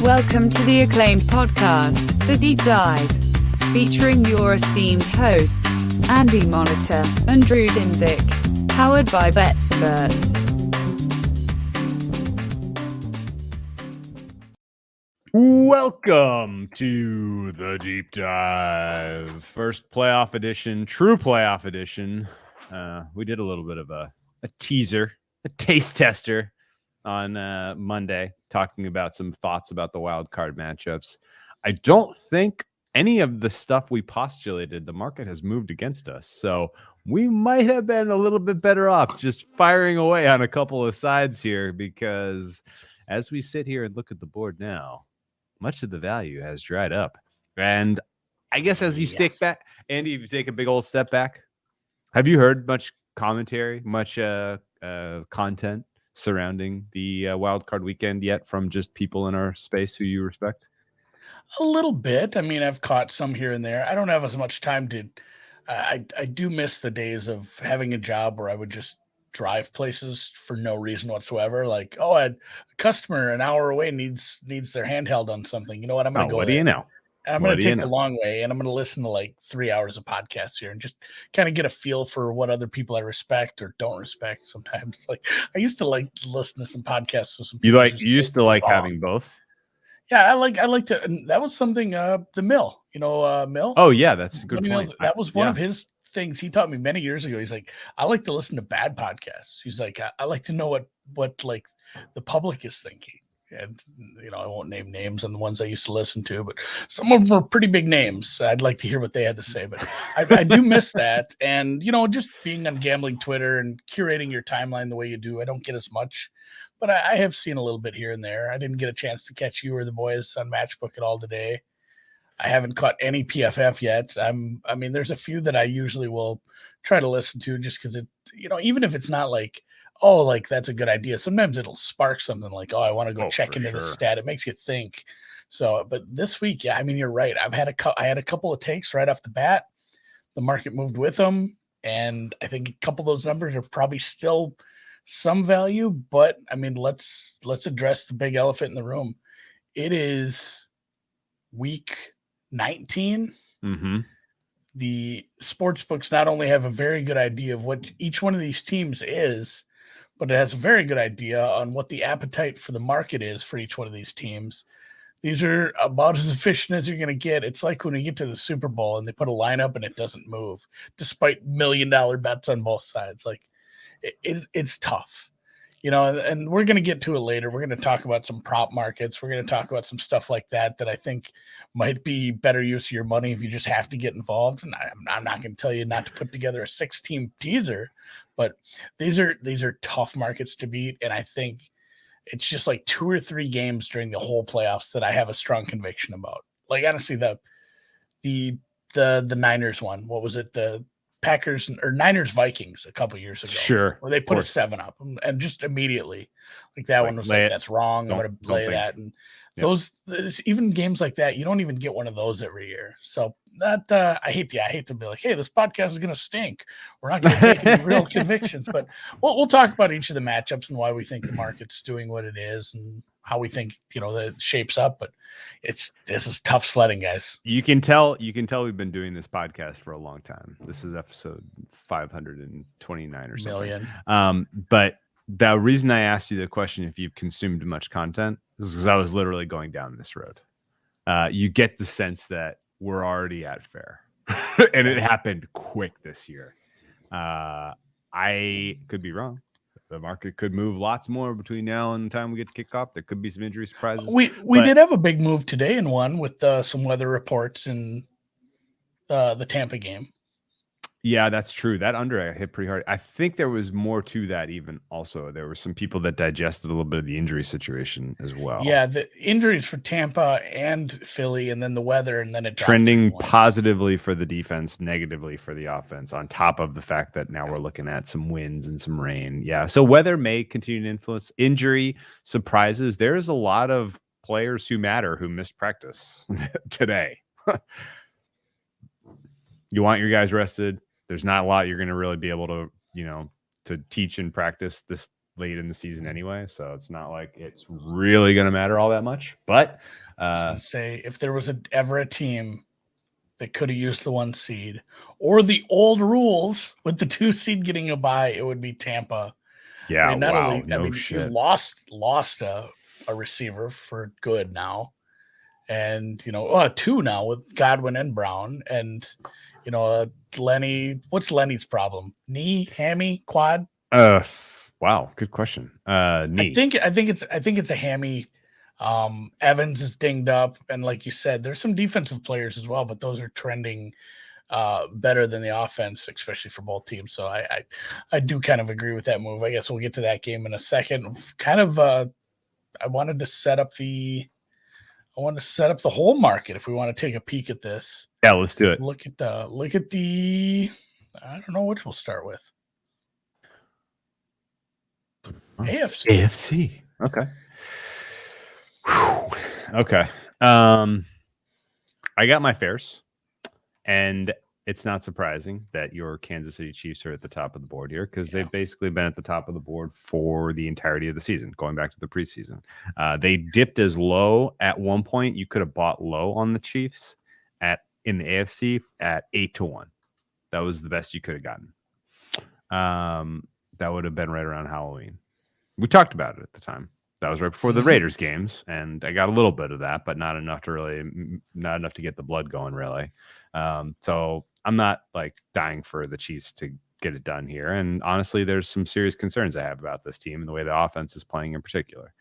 Welcome to the acclaimed podcast, The Deep Dive, featuring your esteemed hosts, Andy Monitor and Drew Dimzik, powered by BETSPERTS. Welcome to The Deep Dive, first playoff edition, true playoff edition. We did a little bit of a teaser, a taste tester on Monday, talking about some thoughts about the wildcard matchups. I don't think any of the stuff we postulated, the market has moved against us. So we might have been a little bit better off just firing away on a couple of sides here, because as we sit here and look at the board now, much of the value has dried up. And I guess as you stick back, Andy, if you take a big old step back, have you heard much commentary, much content surrounding the wild card weekend yet from just people in our space who you respect? A little bit. I mean, I've caught some here and there. I don't have as much time to. I do miss the days of having a job where I would just drive places for no reason whatsoever. Like, oh, a customer an hour away needs their handheld on something. You know what? I'm going to go. What do you know? And I'm going to take the long way, and I'm going to listen to like 3 hours of podcasts here and just kind of get a feel for what other people I respect or don't respect. Sometimes, like I used to like listen to some podcasts with some. You used to like having both. Yeah, I like to. And that was something. The Mill, Mill. Oh yeah, that's a good point. That was one of his things he taught me many years ago. He's like, I like to listen to bad podcasts. He's like, I like to know what like the public is thinking. And I won't name names on the ones I used to listen to, but some of them were pretty big names. I'd like to hear what they had to say, but I do miss that. And just being on gambling Twitter and curating your timeline the way you do, I don't get as much, but I have seen a little bit here and there. I didn't get a chance to catch you or the boys on Matchbook at all today. I haven't caught any PFF yet. I mean, there's a few that I usually will try to listen to just because it, even if it's not like, oh, like that's a good idea. Sometimes it'll spark something like, oh, I want to go check into the stat. It makes you think. So, but this week, yeah, I mean, you're right. I had a couple of takes right off the bat. The market moved with them, and I think a couple of those numbers are probably still some value. But I mean, let's address the big elephant in the room. It is week 19. Mm-hmm. The sports books not only have a very good idea of what each one of these teams is, but it has a very good idea on what the appetite for the market is for each one of these teams. These are about as efficient as you're going to get. It's like when you get to the Super Bowl and they put a lineup and it doesn't move, despite $1 million bets on both sides. Like it's tough, and we're going to get to it later. We're going to talk about some prop markets. We're going to talk about some stuff like that I think might be better use of your money if you just have to get involved. And I'm not going to tell you not to put together a 6-team teaser, but these are tough markets to beat. And I think it's just like 2 or 3 games during the whole playoffs that I have a strong conviction about. Like honestly, the Niners one, what was it? The Packers or Niners Vikings a couple years ago. Sure. Where they put a 7 up and just immediately like that one was like, that's wrong. I'm going to play that. And those, even games like that, you don't even get one of those every year. So that I hate to be like, hey, this podcast is going to stink. We're not going to take any real convictions, but we'll talk about each of the matchups and why we think the market's doing what it is and how we think, that it shapes up. But this is tough sledding, guys. You can tell we've been doing this podcast for a long time. This is episode 529 or something. But the reason I asked you the question, if you've consumed much content, is because I was literally going down this road. You get the sense that we're already at fair, and it happened quick this year. I could be wrong. The market could move lots more between now and the time we get to kick off. There could be some injury surprises. We did have a big move today in one with some weather reports in the Tampa game. Yeah, that's true. That under hit pretty hard. I think there was more to that even also. There were some people that digested a little bit of the injury situation as well. Yeah, the injuries for Tampa and Philly, and then the weather, and then it trending positively for the defense, negatively for the offense, on top of the fact that now we're looking at some winds and some rain. Yeah, so weather may continue to influence injury surprises. There's a lot of players who matter who missed practice today. You want your guys rested. There's not a lot you're going to really be able to, to teach and practice late in the season anyway, so it's not like it's really going to matter all that much. But say if there was ever a team that could have used the 1 seed or the old rules with the 2 seed getting a bye, it would be Tampa. Yeah, I mean, not only, no shit. you lost a receiver for good now, and 2 now with Godwin and Brown, and Lenny. What's Lenny's problem? Knee, hammy, quad? Wow, good question. Knee. I think it's a hammy. Evans is dinged up, and like you said, there's some defensive players as well, but those are trending better than the offense, especially for both teams. So I do kind of agree with that move. I guess we'll get to that game in a second. Kind of I wanted to set up the whole market if we want to take a peek at this. Yeah, let's do it. Look at the I don't know which we'll start with. AFC. Okay. Whew. Okay. I got my fares, and it's not surprising that your Kansas City Chiefs are at the top of the board here because they've basically been at the top of the board for the entirety of the season, going back to the preseason. They dipped as low at one point. You could have bought low on the Chiefs in the AFC at 8-1. That was the best you could have gotten. That would have been right around Halloween. We talked about it at the time. That was right before the Raiders games, and I got a little bit of that, but not enough to get the blood going, really. So I'm not like dying for the Chiefs to get it done here. And honestly, there's some serious concerns I have about this team and the way the offense is playing in particular.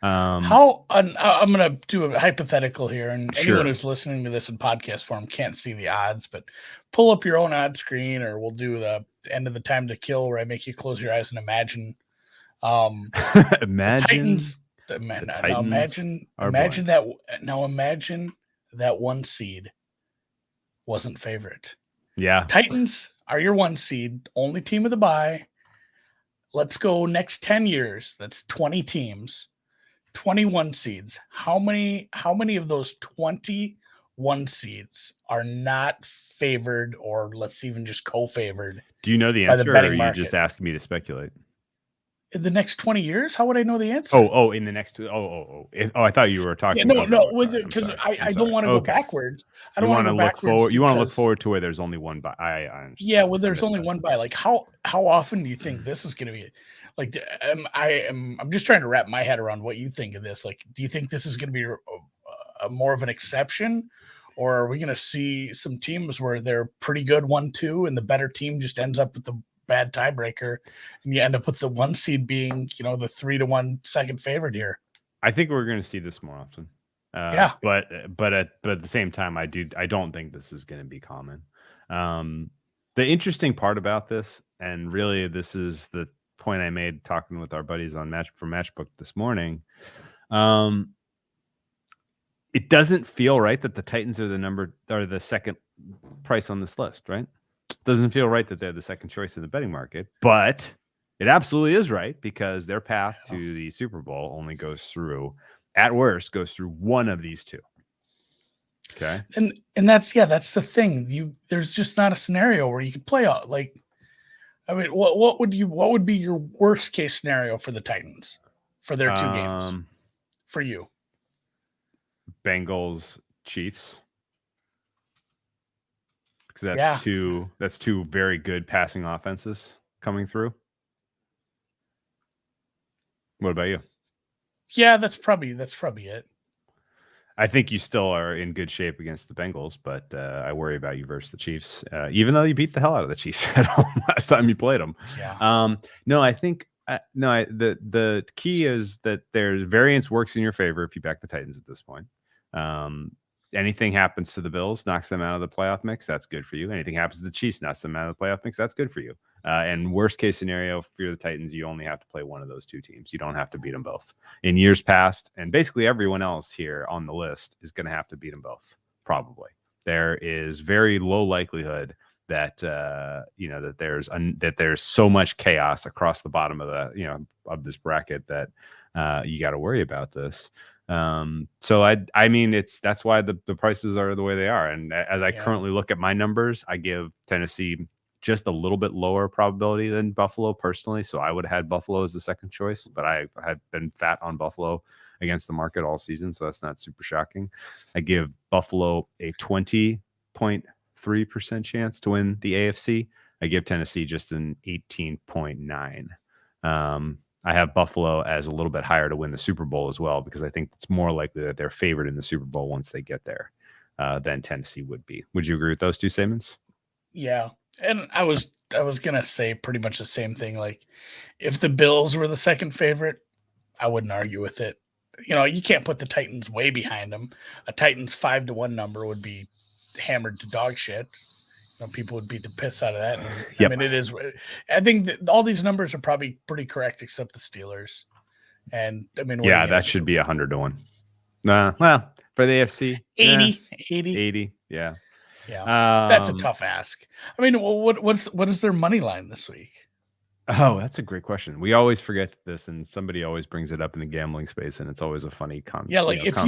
I'm going to do a hypothetical here, and anyone who's listening to this in podcast form can't see the odds, but pull up your own odd screen, or we'll do the end of the time to kill where I make you close your eyes and imagine. Imagine that 1 seed wasn't favorite. Yeah. Titans are your 1 seed, only team of the bye. Let's go next 10 years. That's 20 teams, 21 seeds. How many of those 21 seeds are not favored, or let's even just co-favored? Do you know the answer, or are you just asking me to speculate? In the next 20 years? How would I know the answer? In the next I thought you were talking because I don't want to go backwards. I don't want to look forward. You want to look forward to where there's only one bye. I understand. There's only one bye. Like how often do you think this is going to be? Like I'm just trying to wrap my head around what you think of this. Like, do you think this is going to be a more of an exception, or are we going to see some teams where they're pretty good 1-2 and the better team just ends up with the bad tiebreaker, and you end up with the 1 seed being, the 3-1 second favorite here? I think we're going to see this more often. But at the same time, I don't think this is going to be common. The interesting part about this, and really this is the point I made talking with our buddies on Matchbook this morning. It doesn't feel right that the Titans are the second price on this list, right? Doesn't feel right that they're the second choice in the betting market, but it absolutely is right because their path to the Super Bowl only goes through one of these two. Okay. And that's the thing. There's just not a scenario where you can play out. Like, I mean, what would be your worst case scenario for the Titans for their 2 games for you? Bengals, Chiefs. That's two very good passing offenses coming through. What about you? Yeah, that's probably it. I think you still are in good shape against the Bengals, but I worry about you versus the Chiefs, even though you beat the hell out of the Chiefs at home last time you played them. Yeah. No, I think the key is that there's variance works in your favor if you back the Titans at this point. Anything happens to the Bills, knocks them out of the playoff mix, that's good for you. Anything happens to the Chiefs, knocks them out of the playoff mix, that's good for you. And worst case scenario, if you're the Titans, you only have to play one of those 2 teams. You don't have to beat them both. In years past, and basically everyone else here on the list is going to have to beat them both, probably. There is very low likelihood that that there's so much chaos across the bottom of this bracket that you got to worry about this. So I mean, that's why the prices are the way they are. And as I currently look at my numbers, I give Tennessee just a little bit lower probability than Buffalo personally. So I would have had Buffalo as the second choice, but I had been fat on Buffalo against the market all season. So that's not super shocking. I give Buffalo a 20.3% chance to win the AFC. I give Tennessee just an 18.9. I have Buffalo as a little bit higher to win the Super Bowl as well, because I think it's more likely that they're favored in the Super Bowl once they get there than Tennessee would be. Would you agree with those two statements? Yeah. And I was going to say pretty much the same thing. Like, if the Bills were the second favorite, I wouldn't argue with it. You know, you can't put the Titans way behind them. A Titans 5-1 number would be hammered to dog shit. You know, people would beat the piss out of that. And, Yep. I mean, it is. I think that all these numbers are probably pretty correct, except the Steelers. And I mean, yeah, that should be 100-1. Well, for the AFC, 80. Yeah. Yeah, that's a tough ask. I mean, what is their money line this week? Oh, that's a great question. We always forget this, and somebody always brings it up in the gambling space, and it's always a funny conversation.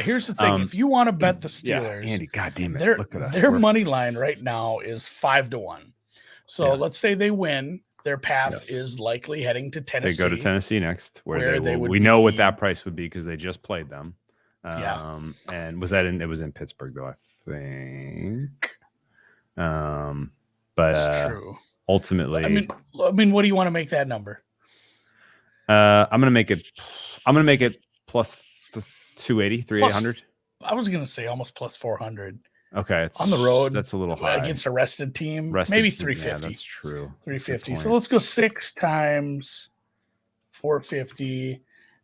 Here's the thing: if you want to bet the Steelers, Andy, goddamn it, look at us. Their money line right now is 5-1. So let's say they win, their path is likely heading to Tennessee. They go to Tennessee next, where we know what that price would be because they just played them. And it was in Pittsburgh though, I think. But that's true. Ultimately, I mean, what do you want to make that number? I'm gonna make it plus 280, 3,800. I was gonna say almost plus 400. Okay, it's on the road. That's a little high against a rested team. Maybe 350. Yeah, that's true. 350. So let's go 6 times 450,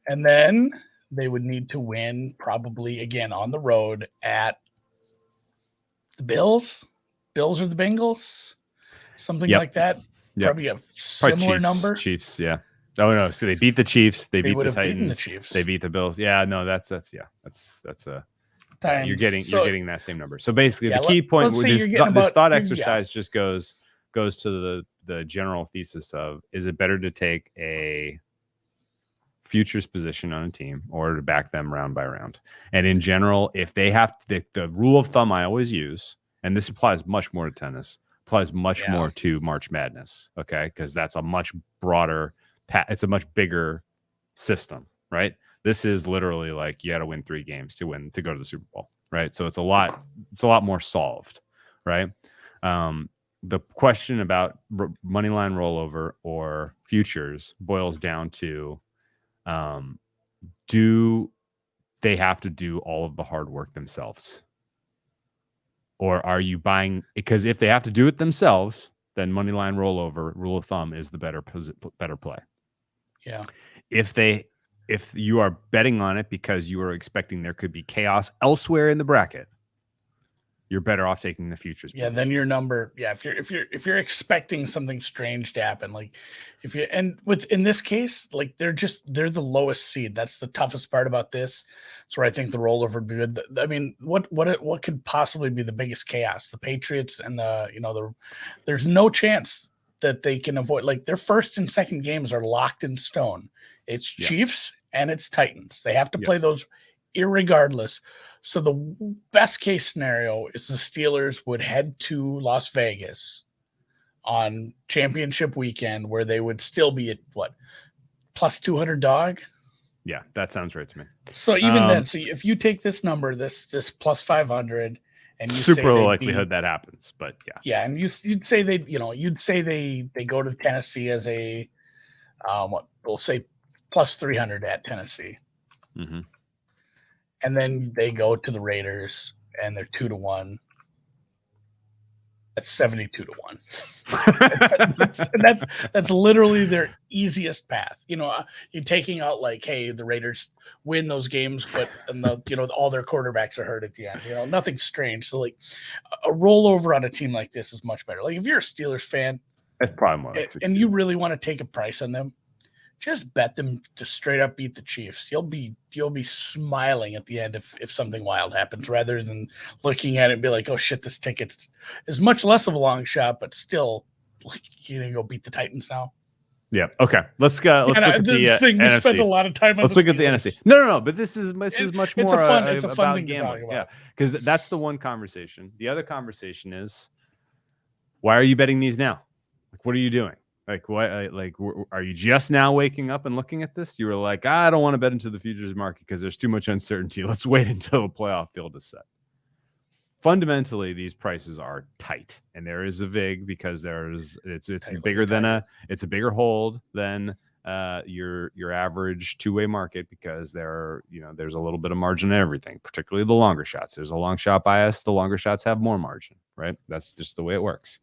and then they would need to win probably again on the road at the Bills. Bills or the Bengals, something like that. Probably a similar number. Chiefs, yeah. Oh no, so they beat the Chiefs. They beat the Titans. The Chiefs. They beat the Bills. Yeah, no, that's a. You're getting that same number. So basically, the key point with this thought exercise just goes to the general thesis of: is it better to take a futures position on a team or to back them round by round? And in general, if they have the rule of thumb I always use, and this applies much more to tennis, applies much more to March Madness, okay? Because that's a much broader, it's a much bigger system, right? This is literally like you got to win 3 games to go to the Super Bowl, right? So it's a lot more solved, right? The question about money line rollover or futures boils down to, do they have to do all of the hard work themselves? Or are you buying? Because if they have to do it themselves, then money line rollover, rule of thumb, is the better play. Yeah. If you are betting on it because you are expecting there could be chaos elsewhere in the bracket, you're better off taking the futures. Yeah, then your number. Yeah, if you're expecting something strange to happen, like in this case, like they're the lowest seed. That's the toughest part about this. That's where I think the rollover would be good. I mean, what could possibly be the biggest chaos? The Patriots and there's no chance that they can avoid. Like their first and second games are locked in stone. It's Chiefs and it's Titans. They have to play those irregardless. So the best case scenario is the Steelers would head to Las Vegas on championship weekend, where they would still be at plus 200 dog. Yeah, that sounds right to me. So even then, so if you take this number, this plus 500, and you super low likelihood that happens, but and you'd say they go to Tennessee as a we'll say plus 300 at Tennessee. Mm-hmm. And then they go to the Raiders and they're 2-1. That's 72-1. that's literally their easiest path. You're taking out like, hey, the Raiders win those games, but all their quarterbacks are hurt at the end. Nothing strange. So like a rollover on a team like this is much better. Like if you're a Steelers fan, that's probably more like 60. And you really want to take a price on them, just bet them to straight up beat the Chiefs. You'll be smiling at the end if something wild happens, rather than looking at it and be like, oh shit, this ticket is much less of a long shot, but still, like, you're gonna go beat the Titans now. Yeah. Okay. Let's go. Let's look at the NFC. We spent a lot of time on. Let's look at the NFC. No. But this is much more about thing gambling. To talk about. Yeah, because that's the one conversation. The other conversation is, Why are you betting these now? Like, what are you doing? Like, what? Like, are you just now waking up and looking at this? You were like, I don't want to bet into the futures market because there's too much uncertainty. Let's wait until the playoff field is set. Fundamentally, these prices are tight, and there is a vig because it's bigger than it's a bigger hold than your average two-way market because there's a little bit of margin in everything, particularly the longer shots. There's a long shot bias. The longer shots have more margin, right? That's just the way it works.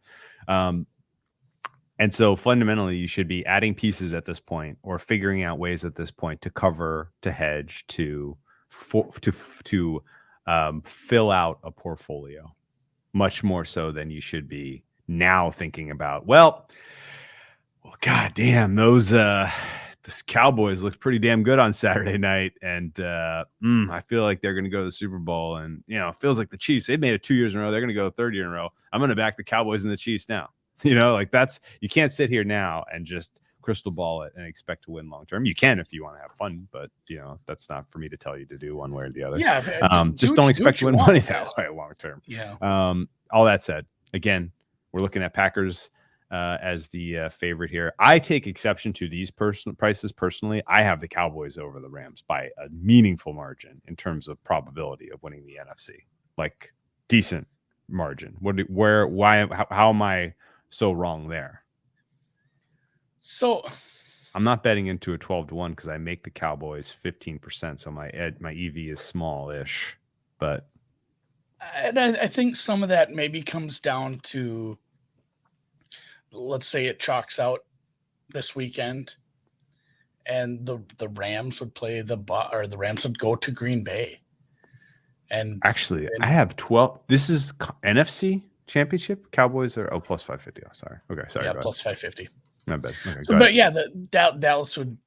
And so fundamentally, you should be adding pieces at this point or figuring out ways at this point to cover, to hedge, to fill out a portfolio much more so than you should be now thinking about, well, God damn, those Cowboys looked pretty damn good on Saturday night. And I feel like they're going to go to the Super Bowl. And, it feels like the Chiefs, they've made it 2 years in a row. They're going to go a third year in a row. I'm going to back the Cowboys and the Chiefs now. You can't sit here now and just crystal ball it and expect to win long term. You can if you want to have fun, but that's not for me to tell you to do one way or the other. Yeah, just don't expect to win money that way long term. Yeah. All that said, again, we're looking at Packers as the favorite here. I take exception to these prices personally. I have the Cowboys over the Rams by a meaningful margin in terms of probability of winning the NFC, like decent margin. How am I so wrong there? So I'm not betting into a 12-1 because I make the Cowboys 15%. So my EV is small-ish, but I think some of that maybe comes down to, let's say it chalks out this weekend, and the Rams would play the Rams would go to Green Bay. And actually, I have 12. This is NFC Championship. Cowboys are plus 550. Oh, sorry. Okay, sorry. Yeah, plus 550. Not bad. Okay, but yeah, Dallas would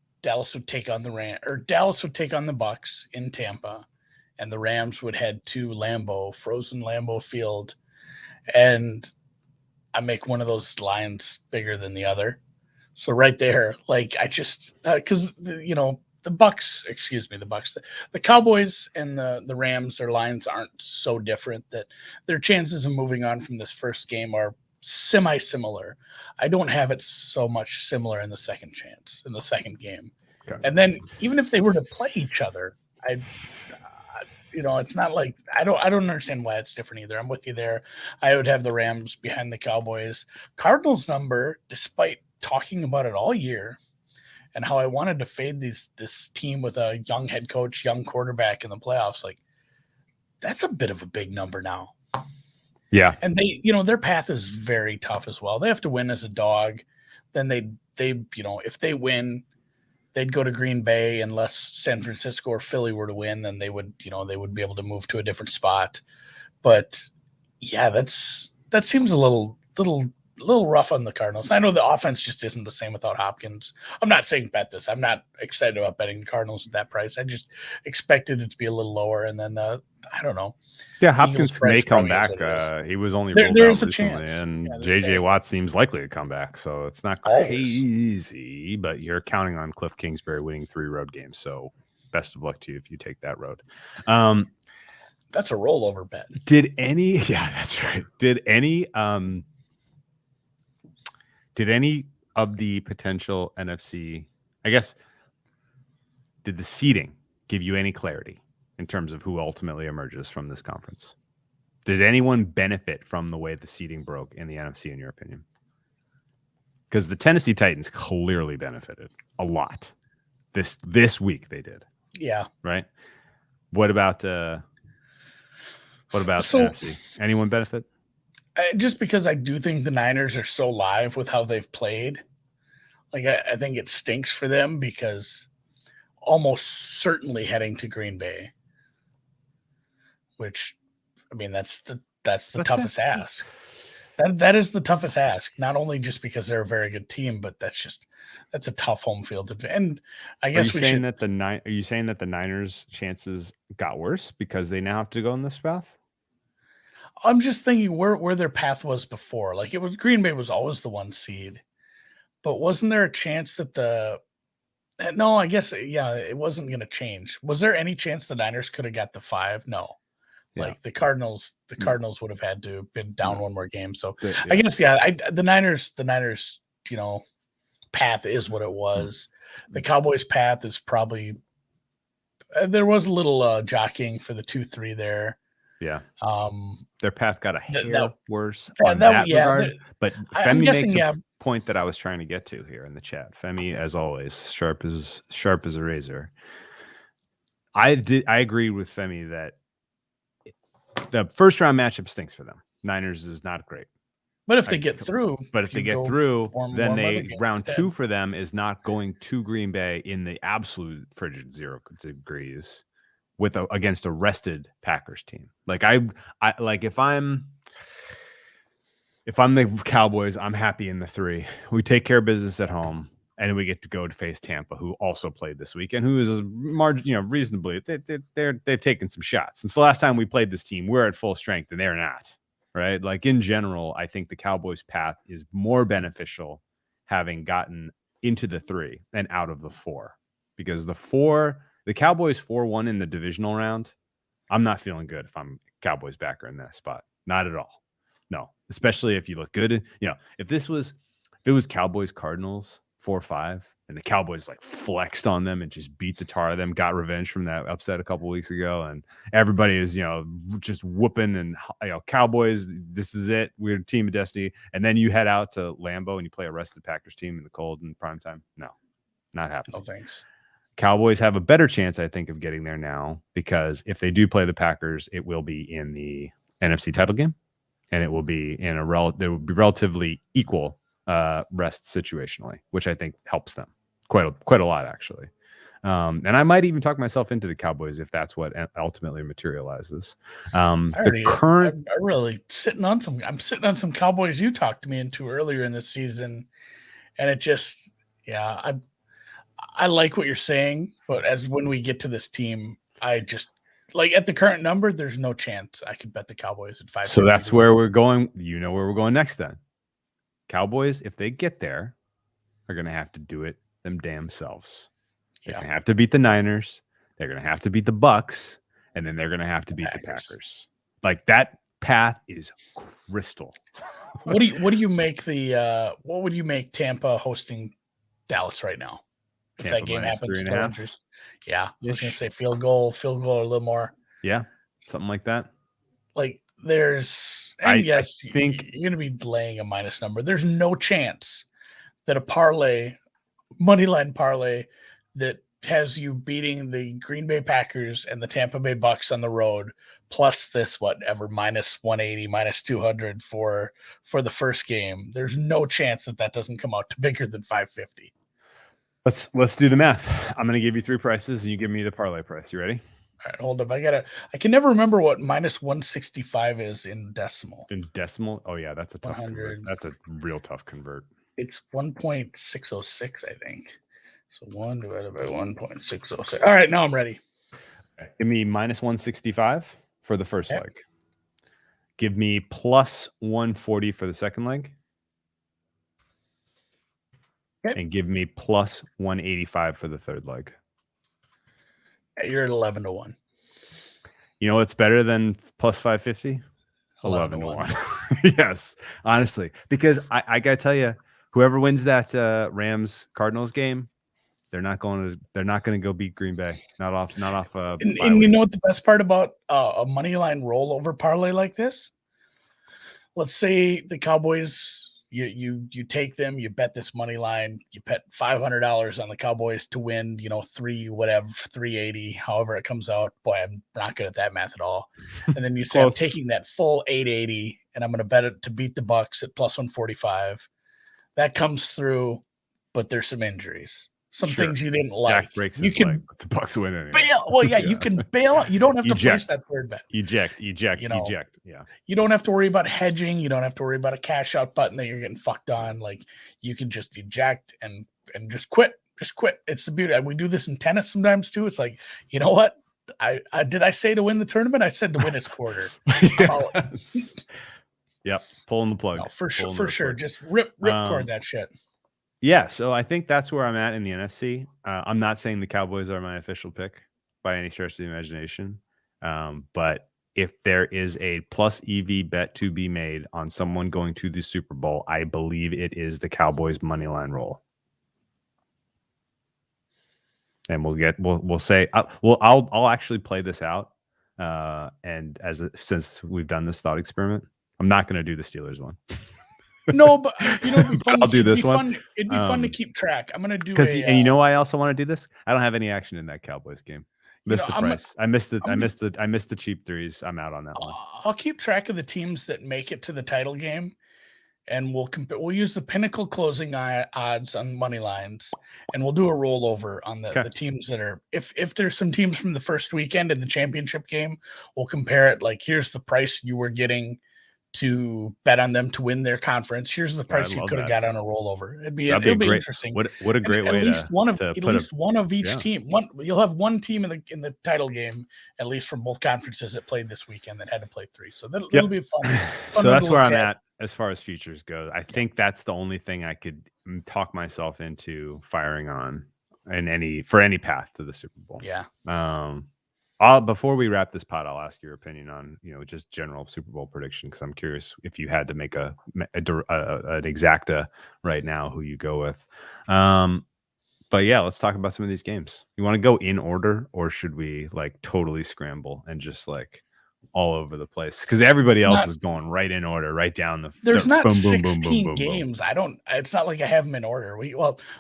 take on Dallas would take on the Bucs in Tampa, and the Rams would head to frozen Lambeau Field, and I make one of those lines bigger than the other. So right there, like I just because the Cowboys and the Rams, their lines aren't so different that their chances of moving on from this first game are semi-similar. I don't have it so much similar in the second game. Okay. And then even if they were to play each other, it's not like I don't understand why it's different either. I'm with you there. I would have the Rams behind the Cowboys. Cardinals number, despite talking about it all year and how I wanted to fade this team with a young head coach, young quarterback in the playoffs, like that's a bit of a big number now. Yeah. And they, their path is very tough as well. They have to win as a dog. Then they if they win, they'd go to Green Bay unless San Francisco or Philly were to win, then they would be able to move to a different spot. But yeah, that seems a little rough on the Cardinals. I know the offense just isn't the same without Hopkins. I'm not saying bet this. I'm not excited about betting the Cardinals at that price. I just expected it to be a little lower. And then I don't know. Yeah, Hopkins may come back. He was only ruled out recently, chance. And JJ Watt seems likely to come back. So it's not crazy, but you're counting on Cliff Kingsbury winning 3 road games. So best of luck to you if you take that road. That's a rollover bet. Yeah, that's right. Did any of the potential NFC, I guess, did the seeding give you any clarity in terms of who ultimately emerges from this conference? Did anyone benefit from the way the seeding broke in the NFC, in your opinion? Because the Tennessee Titans clearly benefited a lot. This week they did. Yeah. Right? What about Tennessee? Anyone benefit? Just because I do think the Niners are so live with how they've played. Like, I think it stinks for them because almost certainly heading to Green Bay, which, I mean, that's the toughest ask. That is the toughest ask, not only just because they're a very good team, but that's a tough home field. And I guess are you saying that the Niners' chances got worse because they now have to go in this path? I'm just thinking where their path was before. Like, it was Green Bay was always the 1 seed, but wasn't there a chance that no, I guess, yeah, it wasn't going to change. Was there any chance the Niners could have got the 5? No. Like the Cardinals would have had to have been down one more game. So Yeah. I guess the Niners, path is what it was. The Cowboys' path is probably there was a little jockeying for the 2-3 there. Yeah. Their path got a hair worse on that regard. But Femi makes a point that I was trying to get to here in the chat. Femi, as always, sharp as a razor. I agree with Femi that the first round matchup stinks for them. Niners is not great. But if they get through, then round 2 for them is not going to Green Bay in the absolute frigid 0 degrees against a rested Packers team. Like I like if I'm the Cowboys, I'm happy in the 3. We take care of business at home, and we get to go to face Tampa, who also played this week and who is reasonably they've taken some shots. Since the last time we played this team, we're at full strength and they're not. Right. Like in general, I think the Cowboys' path is more beneficial having gotten into the 3 and out of the 4, because the Cowboys 4-1 in the divisional round. I'm not feeling good if I'm Cowboys backer in that spot. Not at all. No, especially if you look good. If it was Cowboys Cardinals 4-5 and the Cowboys like flexed on them and just beat the tar of them, got revenge from that upset a couple weeks ago, and everybody is just whooping and Cowboys, this is it, we're a team of destiny, and then you head out to Lambeau and you play a rested Packers team in the cold in prime time. No, not happening. No thanks. Cowboys have a better chance, I think, of getting there now, because if they do play the Packers, it will be in the NFC title game, and it will be in there will be relatively equal rest situationally, which I think helps them quite a lot, actually. And I might even talk myself into the Cowboys if that's what ultimately materializes. I'm sitting on some Cowboys you talked to me into earlier in the season, and it just, I like what you're saying, but when we get to this team, I just like at the current number, there's no chance I could bet the Cowboys at 5. So that's where we're going. Where we're going next then. Cowboys, if they get there, are going to have to do it them damn selves. They're going to have to beat the Niners. They're going to have to beat the Bucks, and then they're going to have to beat the Packers. Like that path is crystal. What do you make what would you make Tampa hosting Dallas right now? If Tampa that game happens, 3.5. Yeah, I was going to say field goal a little more. Yeah, something like that. Like there's, and I think you're going to be laying a minus number. There's no chance that a money line parlay that has you beating the Green Bay Packers and the Tampa Bay Bucks on the road, plus this minus 180, minus 200 for the first game. There's no chance that doesn't come out to bigger than 550. Let's do the math. I'm going to give you 3 prices, and you give me the parlay price. You ready? All right, hold up. I can never remember what minus 165 is in decimal. In decimal? Oh yeah, that's a tough convert. That's a real tough convert. It's 1.606, I think. So 1 divided by 1.606. All right, now I'm ready. Okay. Give me minus 165 for the first leg. Give me plus 140 for the second leg. Okay. And give me plus 185 for the third leg. You're at 11-1. You know what's better than plus 550? 11-1. Yes, honestly, because I gotta tell you, whoever wins that Rams Cardinals game, they're not going to go beat Green Bay. Not off. And you know what the best part about a money line rollover parlay like this? Let's say the Cowboys. You take them, you bet this money line, you bet $500 on the Cowboys to win, 380, however it comes out. Boy, I'm not good at that math at all. And then you say, I'm taking that full 880 and I'm going to bet it to beat the Bucks at plus 145. That comes through, but there's some injuries. Some things you didn't like. Jack breaks his leg, but the Bucks win anyway. Bail. Well, yeah, you can bail out. You don't have to place that third bet. Eject. Yeah. You don't have to worry about hedging. You don't have to worry about a cash out button that you're getting fucked on. Like you can just eject and just quit. Just quit. It's the beauty. We do this in tennis sometimes too. It's like, you know what? Did I say to win the tournament? I said to win its quarter. Yes. Yep. Pulling the plug. No, for sure. Just rip cord that shit. Yeah, so I think that's where I'm at in the NFC. I'm not saying the Cowboys are my official pick by any stretch of the imagination, but if there is a plus EV bet to be made on someone going to the Super Bowl, I believe it is the Cowboys money line roll. And we'll say I'll actually play this out. And since we've done this thought experiment, I'm not going to do the Steelers one. No, but it'd be fun. I'll do this one. It'd be fun to keep track. I'm gonna do and you know why I also want to do this? I don't have any action in that Cowboys game. Missed the price. I missed the cheap threes. I'm out on that one. I'll keep track of the teams that make it to the title game, and we'll use the Pinnacle closing odds on money lines, and we'll do a rollover on the teams that are. If there's some teams from the first weekend in the championship game, we'll compare it. Like, here's the price you were getting to bet on them to win their conference. Here's the price you could have got on a rollover. It'll be interesting. What a great way at least one of each yeah. team. You'll have one team in the title game, at least from both conferences that played this weekend that had to play 3. So that'll be fun. So that's where I'm at as far as futures go. I think that's the only thing I could talk myself into firing on for any path to the Super Bowl. Yeah. Before we wrap this pod, I'll ask your opinion on just general Super Bowl prediction, because I'm curious if you had to make an exacta right now who you go with. But yeah, let's talk about some of these games. You want to go in order, or should we like totally scramble and just like all over the place? Because everybody else is going right in order, right down the. There's not boom, 16 boom, games. It's not like I have them in order.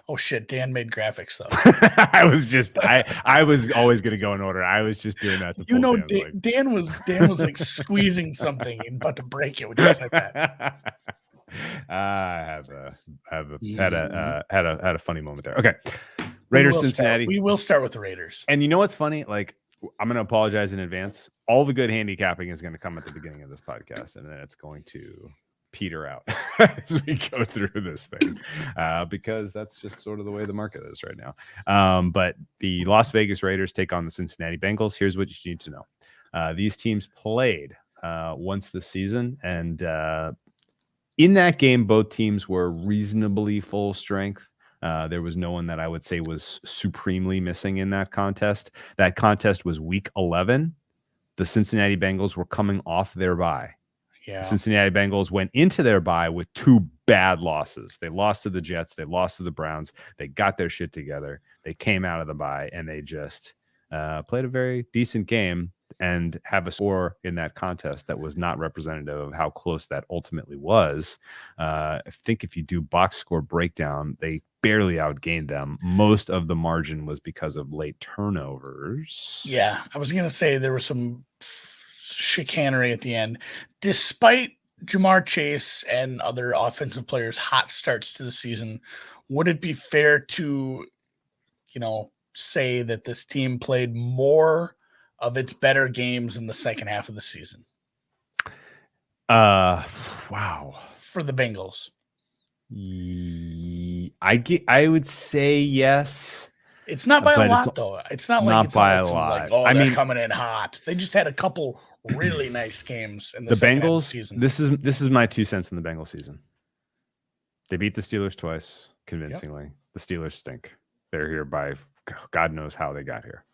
Oh shit, Dan made graphics though. I was always gonna go in order. I was just doing that. Dan was like squeezing something and about to break it when you said that. I had a funny moment there. Okay, Raiders Cincinnati. We will start with the Raiders. And you know what's funny? Like, I'm going to apologize in advance. All the good handicapping is going to come at the beginning of this podcast, and then it's going to peter out as we go through this thing, because that's just sort of the way the market is right now. But the Las Vegas Raiders take on the Cincinnati Bengals. Here's what you need to know. These teams played once this season, and in that game, both teams were reasonably full strength. There was no one that I would say was supremely missing in that contest. That contest was week 11. The Cincinnati Bengals were coming off their bye. Yeah. The Cincinnati Bengals went into their bye with 2 bad losses. They lost to the Jets. They lost to the Browns. They got their shit together. They came out of the bye, and they just played a very decent game and have a score in that contest that was not representative of how close that ultimately was. I think if you do box score breakdown, they barely outgained them. Most of the margin was because of late turnovers. Yeah, I was going to say there was some chicanery at the end. Despite Jamar Chase and other offensive players' hot starts to the season, would it be fair to, say that this team played more of its better games in the second half of the season? Wow. For the Bengals. I would say yes. It's not by a lot, though. It's not like it's by a lot. Like, they're coming in hot. They just had a couple really nice games in the second half of the season. This is my 2 cents in the Bengals season. They beat the Steelers twice convincingly. Yep. The Steelers stink. They're here by God knows how they got here.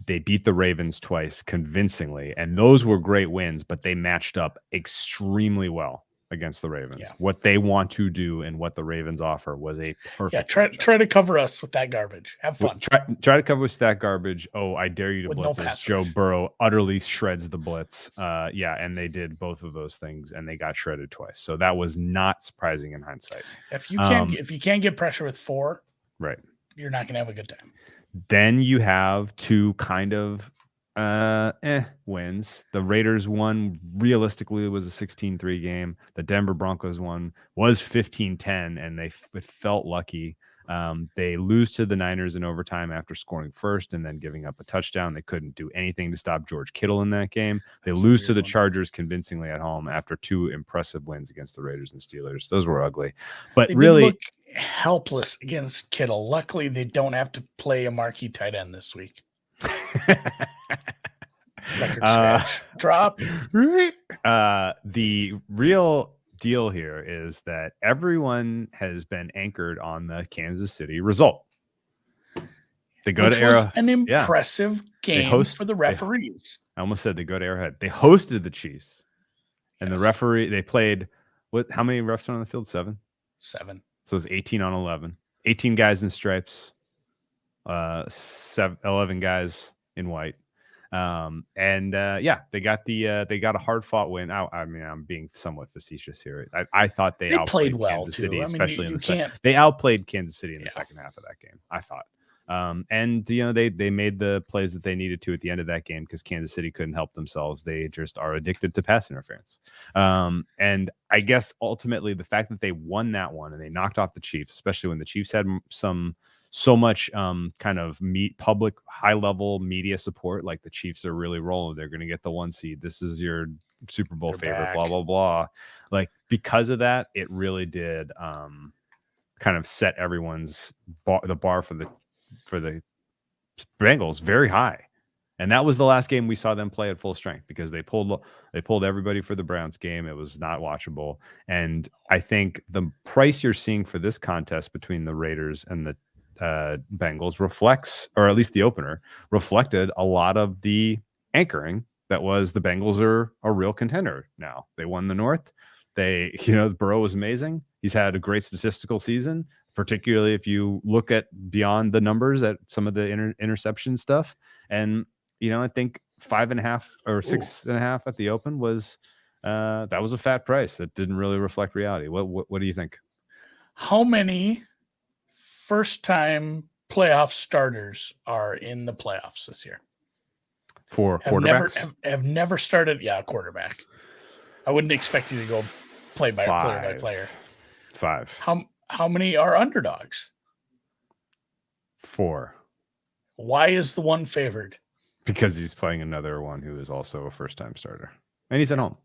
They beat the Ravens twice convincingly, and those were great wins, but they matched up extremely well against the Ravens. Yeah. What they want to do and what the Ravens offer was a perfect. Yeah, try to cover us with that garbage. Have fun. Try to cover us with that garbage. Oh, I dare you to blitz us. Joe Burrow utterly shreds the blitz. And they did both of those things, and they got shredded twice. So that was not surprising in hindsight. If you can't get pressure with 4, right, you're not going to have a good time. Then you have 2 kind of wins. The Raiders one realistically was a 16-3 game. The Denver Broncos one was 15-10, and it felt lucky. They lose to the Niners in overtime after scoring first and then giving up a touchdown. They couldn't do anything to stop George Kittle in that game. They lose to the Chargers convincingly at home after 2 impressive wins against the Raiders and Steelers. Those were ugly, but they really look helpless against Kittle. Luckily, they don't have to play a marquee tight end this week. Record scratch. Drop. The real deal here is that everyone has been anchored on the Kansas City result. They go which to was Arrowhead. an impressive game for the referees. I almost said they go to Arrowhead. They hosted the Chiefs, and the referee. They played. How many refs are on the field? 7. 7. So it's 18 on 11. 18 guys in stripes. 11 guys in white. They got a hard fought win. I mean, I'm being somewhat facetious here. I thought they played well Kansas too. City, I mean, especially in the second. can't. They outplayed Kansas City in the second half of that game, I thought. They made the plays that they needed to at the end of that game because Kansas City couldn't help themselves. They just are addicted to pass interference. And I guess ultimately the fact that they won that one and they knocked off the Chiefs, especially when the Chiefs had so much kind of public high level media support, like the Chiefs are really rolling. They're going to get the 1 seed. This is your Super Bowl favorite, back. blah, blah, blah. Like because of that, it really did kind of set everyone's the bar for the Bengals very high. And that was the last game we saw them play at full strength because they pulled everybody for the Browns game. It was not watchable. And I think the price you're seeing for this contest between the Raiders and the Bengals reflects, or at least the opener reflected, a lot of the anchoring that was the Bengals are a real contender now. They won the North. Burrow was amazing. He's had a great statistical season, particularly if you look at beyond the numbers at some of the interception stuff. And, I think 5.5 or 6.5 at the open was that was a fat price that didn't really reflect reality. What do you think? How many first-time playoff starters are in the playoffs this year? For quarterbacks? Have never started. Yeah, quarterback. I wouldn't expect you to go player by player. 5. How many are underdogs? 4. Why is the one favored? Because he's playing another one who is also a first-time starter, and he's at home.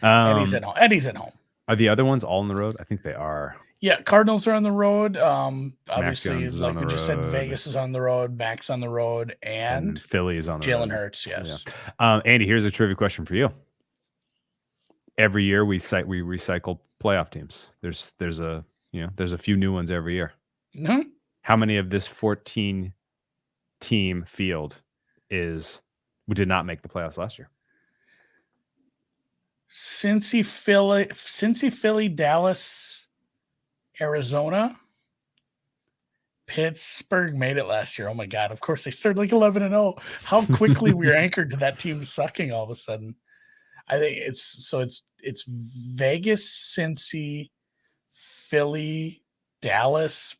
And he's at home. Are the other ones all on the road? I think they are. Yeah, Cardinals are on the road. Obviously, like we just said, road. Vegas is on the road, Max on the road, and Philly is on the road. Jalen Hurts, yes. Yeah. Andy, here's a trivia question for you. Every year we recycle playoff teams. There's a few new ones every year. Mm-hmm. How many of this 14 team field did not make the playoffs last year? Cincy, Philly, Dallas, Arizona, Pittsburgh made it last year. Oh my God! Of course, they started like 11-0. How quickly we were anchored to that team sucking all of a sudden. I think it's Vegas, Cincy, Philly, Dallas,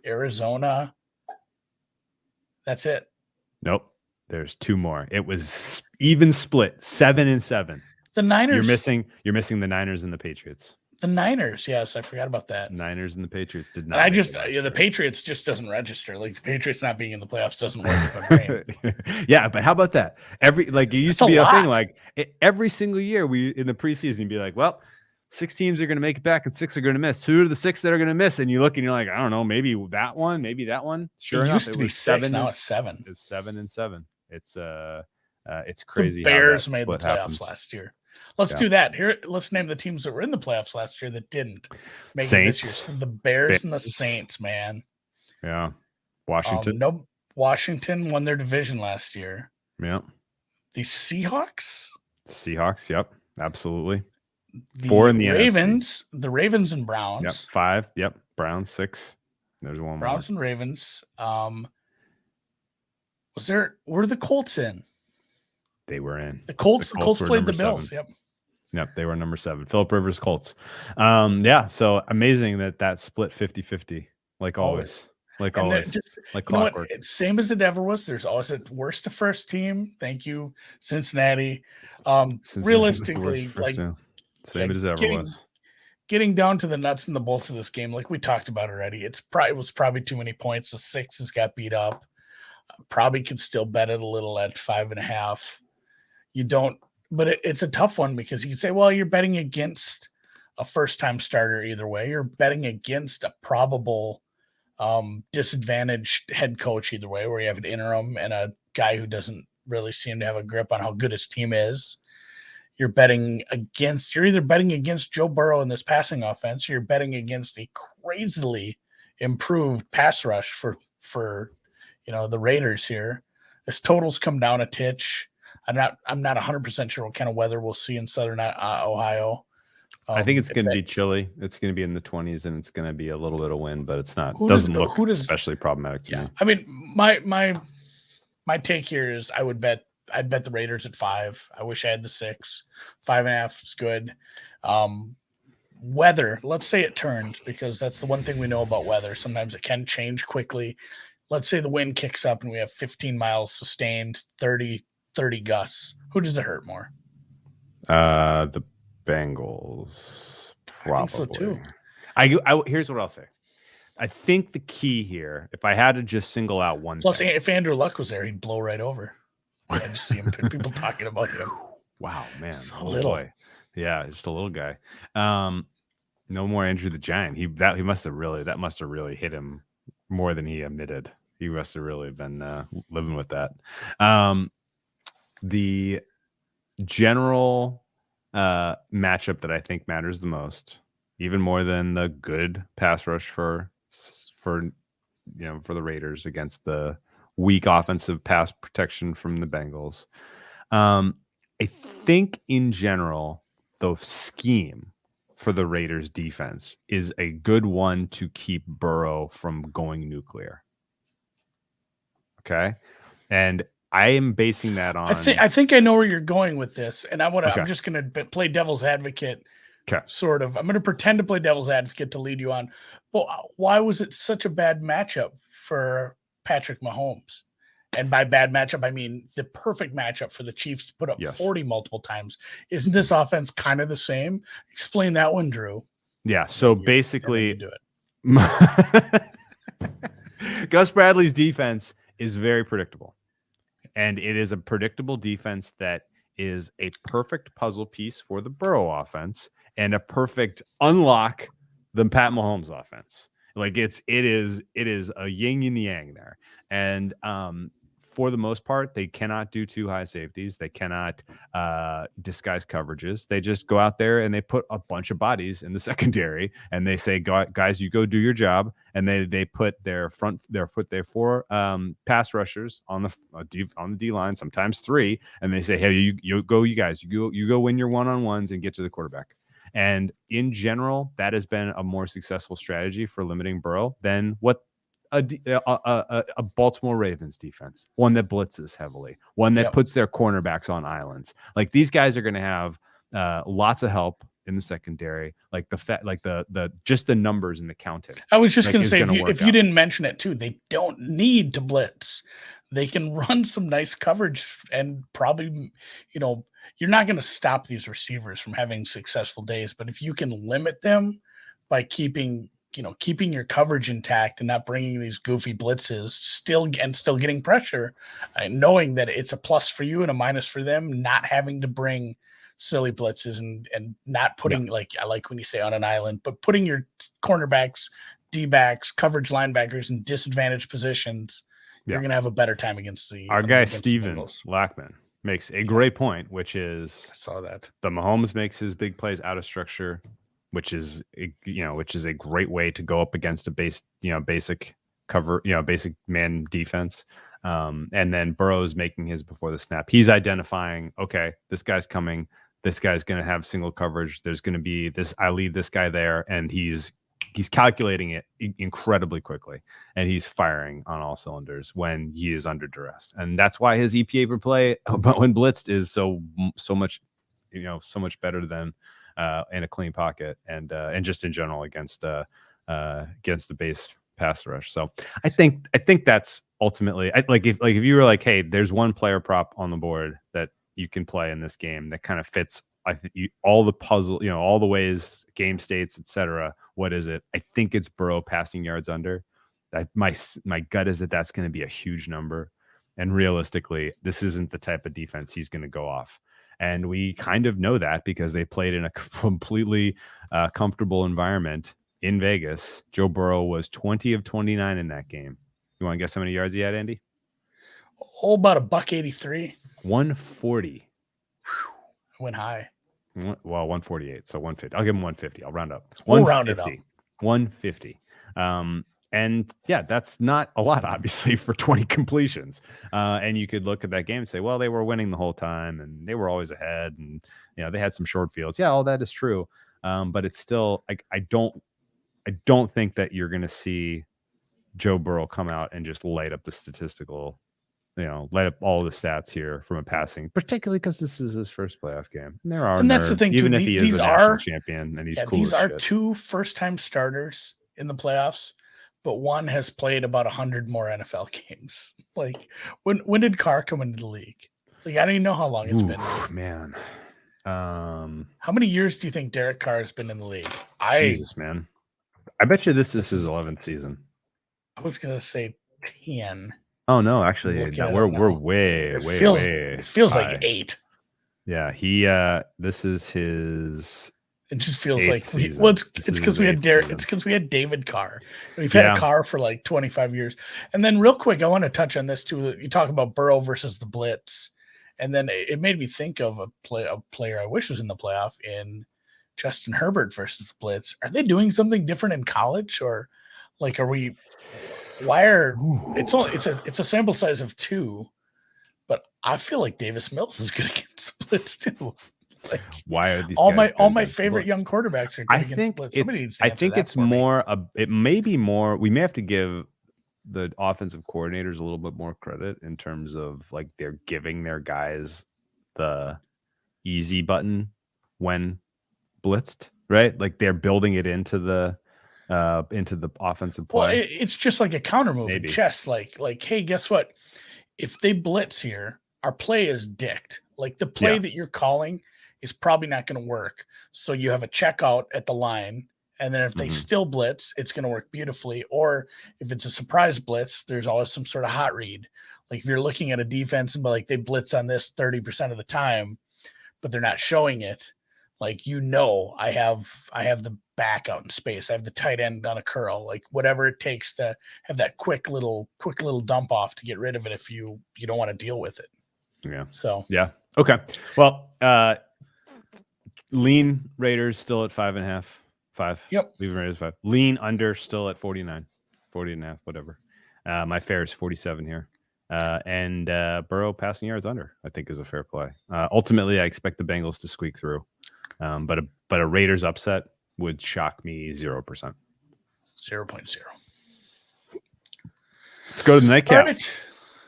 Arizona. That's it. Nope. There's 2 more. It was even split, 7-7. The Niners. You're missing the Niners and the Patriots. The Niners, yes, I forgot about that. Niners and the Patriots did not. The Patriots just doesn't register. Like the Patriots not being in the playoffs doesn't work. Yeah, but how about that? It used to be a thing. Like every single year, in the preseason, be like, well, 6 teams are going to make it back and 6 are going to miss. 2 are the 6 that are going to miss, and you look and you're like, I don't know, maybe that one, maybe that one. Sure enough, it was 6. Now it's 7. It's 7-7. It's crazy. The Bears made the playoffs last year. Let's do that. Here, let's name the teams that were in the playoffs last year that didn't make it this year. The Bears and the Saints, man. Yeah. Washington. Washington won their division last year. Yeah. The Seahawks. Yep. Absolutely. The 4 in the Ravens. NFC. The Ravens and Browns. Yep. 5. Yep. Browns 6. There's one more. Browns and Ravens. Were the Colts in? They were in. The Colts played the Bills. 7. Yep, they were number 7. Phillip Rivers Colts. So amazing that split 50-50, like always. Like always. Like clockwork. It's same as it ever was. There's always a worst to first team. Thank you, Cincinnati. Realistically, same as it ever was. Getting down to the nuts and the bolts of this game, like we talked about already, it was probably too many points. The 6s got beat up. Probably could still bet it a little at 5.5. You don't, but it's a tough one because you can say, well, you're betting against a first-time starter either way. You're betting against a probable disadvantaged head coach either way, where you have an interim and a guy who doesn't really seem to have a grip on how good his team is. You're either betting against Joe Burrow in this passing offense, or you're betting against a crazily improved pass rush for the Raiders here. This totals come down a titch. I'm not 100% sure what kind of weather we'll see in Southern Ohio. I think it's going to be chilly. It's going to be in the 20s, and it's going to be a little bit of wind, but it's not. Doesn't look especially problematic to me. I mean, my take here is I'd bet the Raiders at 5. I wish I had the 6. 5.5 is good. Weather, let's say it turns, because that's the one thing we know about weather. Sometimes it can change quickly. Let's say the wind kicks up and we have 15 miles sustained, 30 gusts. Who does it hurt more? The Bengals, probably. I think so too. Here's what I'll say. I think the key here, if I had to just single out one Plus, thing, if Andrew Luck was there, he'd blow right over. I just see him, people talking about him. Wow, man. So little. Boy. Yeah, just a little guy. No more Andrew the Giant. That must have really hit him more than he admitted. He must have really been living with that. The general matchup that I think matters the most, even more than the good pass rush for the Raiders against the weak offensive pass protection from the Bengals. I think in general, the scheme for the Raiders defense is a good one to keep Burrow from going nuclear. Okay. And I am basing that on. I think I know where you're going with this, and I'm just going to play devil's advocate. Okay. Sort of. I'm going to pretend to play devil's advocate to lead you on. Well, why was it such a bad matchup for Patrick Mahomes? And by bad matchup, I mean the perfect matchup for the Chiefs to put up 40 multiple times. Isn't this offense kind of the same? Explain that one, Drew. Yeah. So basically, do it. Gus Bradley's defense is very predictable. And it is a predictable defense that is a perfect puzzle piece for the Burrow offense and a perfect unlock the Pat Mahomes offense. Like it is a yin and yang there. And for the most part, they cannot do too high safeties. They cannot disguise coverages. They just go out there and they put a bunch of bodies in the secondary and they say, guys, you go do your job. And they put their four pass rushers on the D line, sometimes 3, and they say, hey, you go win your one-on-ones and get to the quarterback. And in general, that has been a more successful strategy for limiting Burrow than what a Baltimore Ravens defense, one that blitzes heavily, one that puts their cornerbacks on islands. Like these guys are going to have lots of help in the secondary, like the just the numbers and the counting. I was just going to say, if you didn't mention it too, they don't need to blitz. They can run some nice coverage, and probably, you're not going to stop these receivers from having successful days. But if you can limit them by keeping your coverage intact and not bringing these goofy blitzes, still getting pressure, knowing that it's a plus for you and a minus for them, not having to bring silly blitzes and not putting, like, I like when you say on an island, but putting your cornerbacks, D-backs, coverage linebackers in disadvantaged positions, you're going to have a better time against our guy Steven Lackman makes a great point, which is I saw that the Mahomes makes his big plays out of structure, which is a great way to go up against a basic cover, basic man defense. And then Burrow's making his before the snap. He's identifying, okay, this guy's coming. This guy's going to have single coverage. There's going to be this. I lead this guy there, and he's calculating it incredibly quickly, and he's firing on all cylinders when he is under duress. And that's why his EPA per play, but when blitzed, is so much better than in a clean pocket and just in general against the base pass rush. So I think that's ultimately if you were like, hey, there's one player prop on the board that you can play in this game that kind of fits all the puzzle, all the ways, game states, etc. What is it? I think it's Burrow passing yards under. My gut is that's going to be a huge number, and realistically, this isn't the type of defense he's going to go off. And we kind of know that because they played in a completely comfortable environment in Vegas. Joe Burrow was 20 of 29 in that game. You want to guess how many yards he had, Andy? Oh, about $183. 140. Went high. Well, 148. So 150. I'll give him 150. I'll round up. We'll round it up. 150. And yeah, that's not a lot, obviously, for 20 completions. And you could look at that game and say, well, they were winning the whole time and they were always ahead. And, they had some short fields. Yeah, all that is true. But it's still like, I don't think that you're going to see Joe Burrow come out and just light up the statistical, light up all the stats here from a passing, particularly because this is his first playoff game. And there are and that's the thing, even too. if he is a national champion and he's cool these as are shit. 2 first-time starters in the playoffs, but one has played about 100 more NFL games. Like, when did Carr come into the league? Like, I don't even know how long it's been. Man. How many years do you think Derek Carr has been in the league? Jesus, man. I bet you this is his 11th season. I was gonna say 10. Oh no, actually, we're way. It feels like 8. Yeah, this is his. It just feels like season. it's because we had Derek. It's because we had David Carr. We've had a Carr for like 25 years. And then real quick, I want to touch on this too. You talk about Burrow versus the blitz, and then it made me think of a player I wish was in the playoff in Justin Herbert versus the blitz. Are they doing something different in college, or like it's a sample size of 2, but I feel like Davis Mills is good against splits too. Like, why are these all my favorite young quarterbacks are good against splits? I think it's more. It may be more. We may have to give the offensive coordinators a little bit more credit in terms of like they're giving their guys the easy button when blitzed, right? Like they're building it into the offensive play. Well, it's just like a counter move in chess. Like, hey, guess what? If they blitz here, our play is dicked. Like the play that you're calling is probably not going to work. So you have a check out at the line. And then if they still blitz, it's going to work beautifully. Or if it's a surprise blitz, there's always some sort of hot read. Like if you're looking at a defense and like they blitz on this 30% of the time, but they're not showing it. Like, I have the back out in space. I have the tight end on a curl, like whatever it takes to have that quick little dump off to get rid of it if you don't want to deal with it. Yeah. So yeah. Okay. Well, lean Raiders still at 5.5. 5. Yep. Leaving Raiders 5. Lean under still at 49. 40.5, whatever. My fair is 47 here. And Burrow passing yards under, I think, is a fair play. Ultimately, I expect the Bengals to squeak through. But a Raiders upset would shock me 0%. 0.0. Let's go to the nightcap. Right.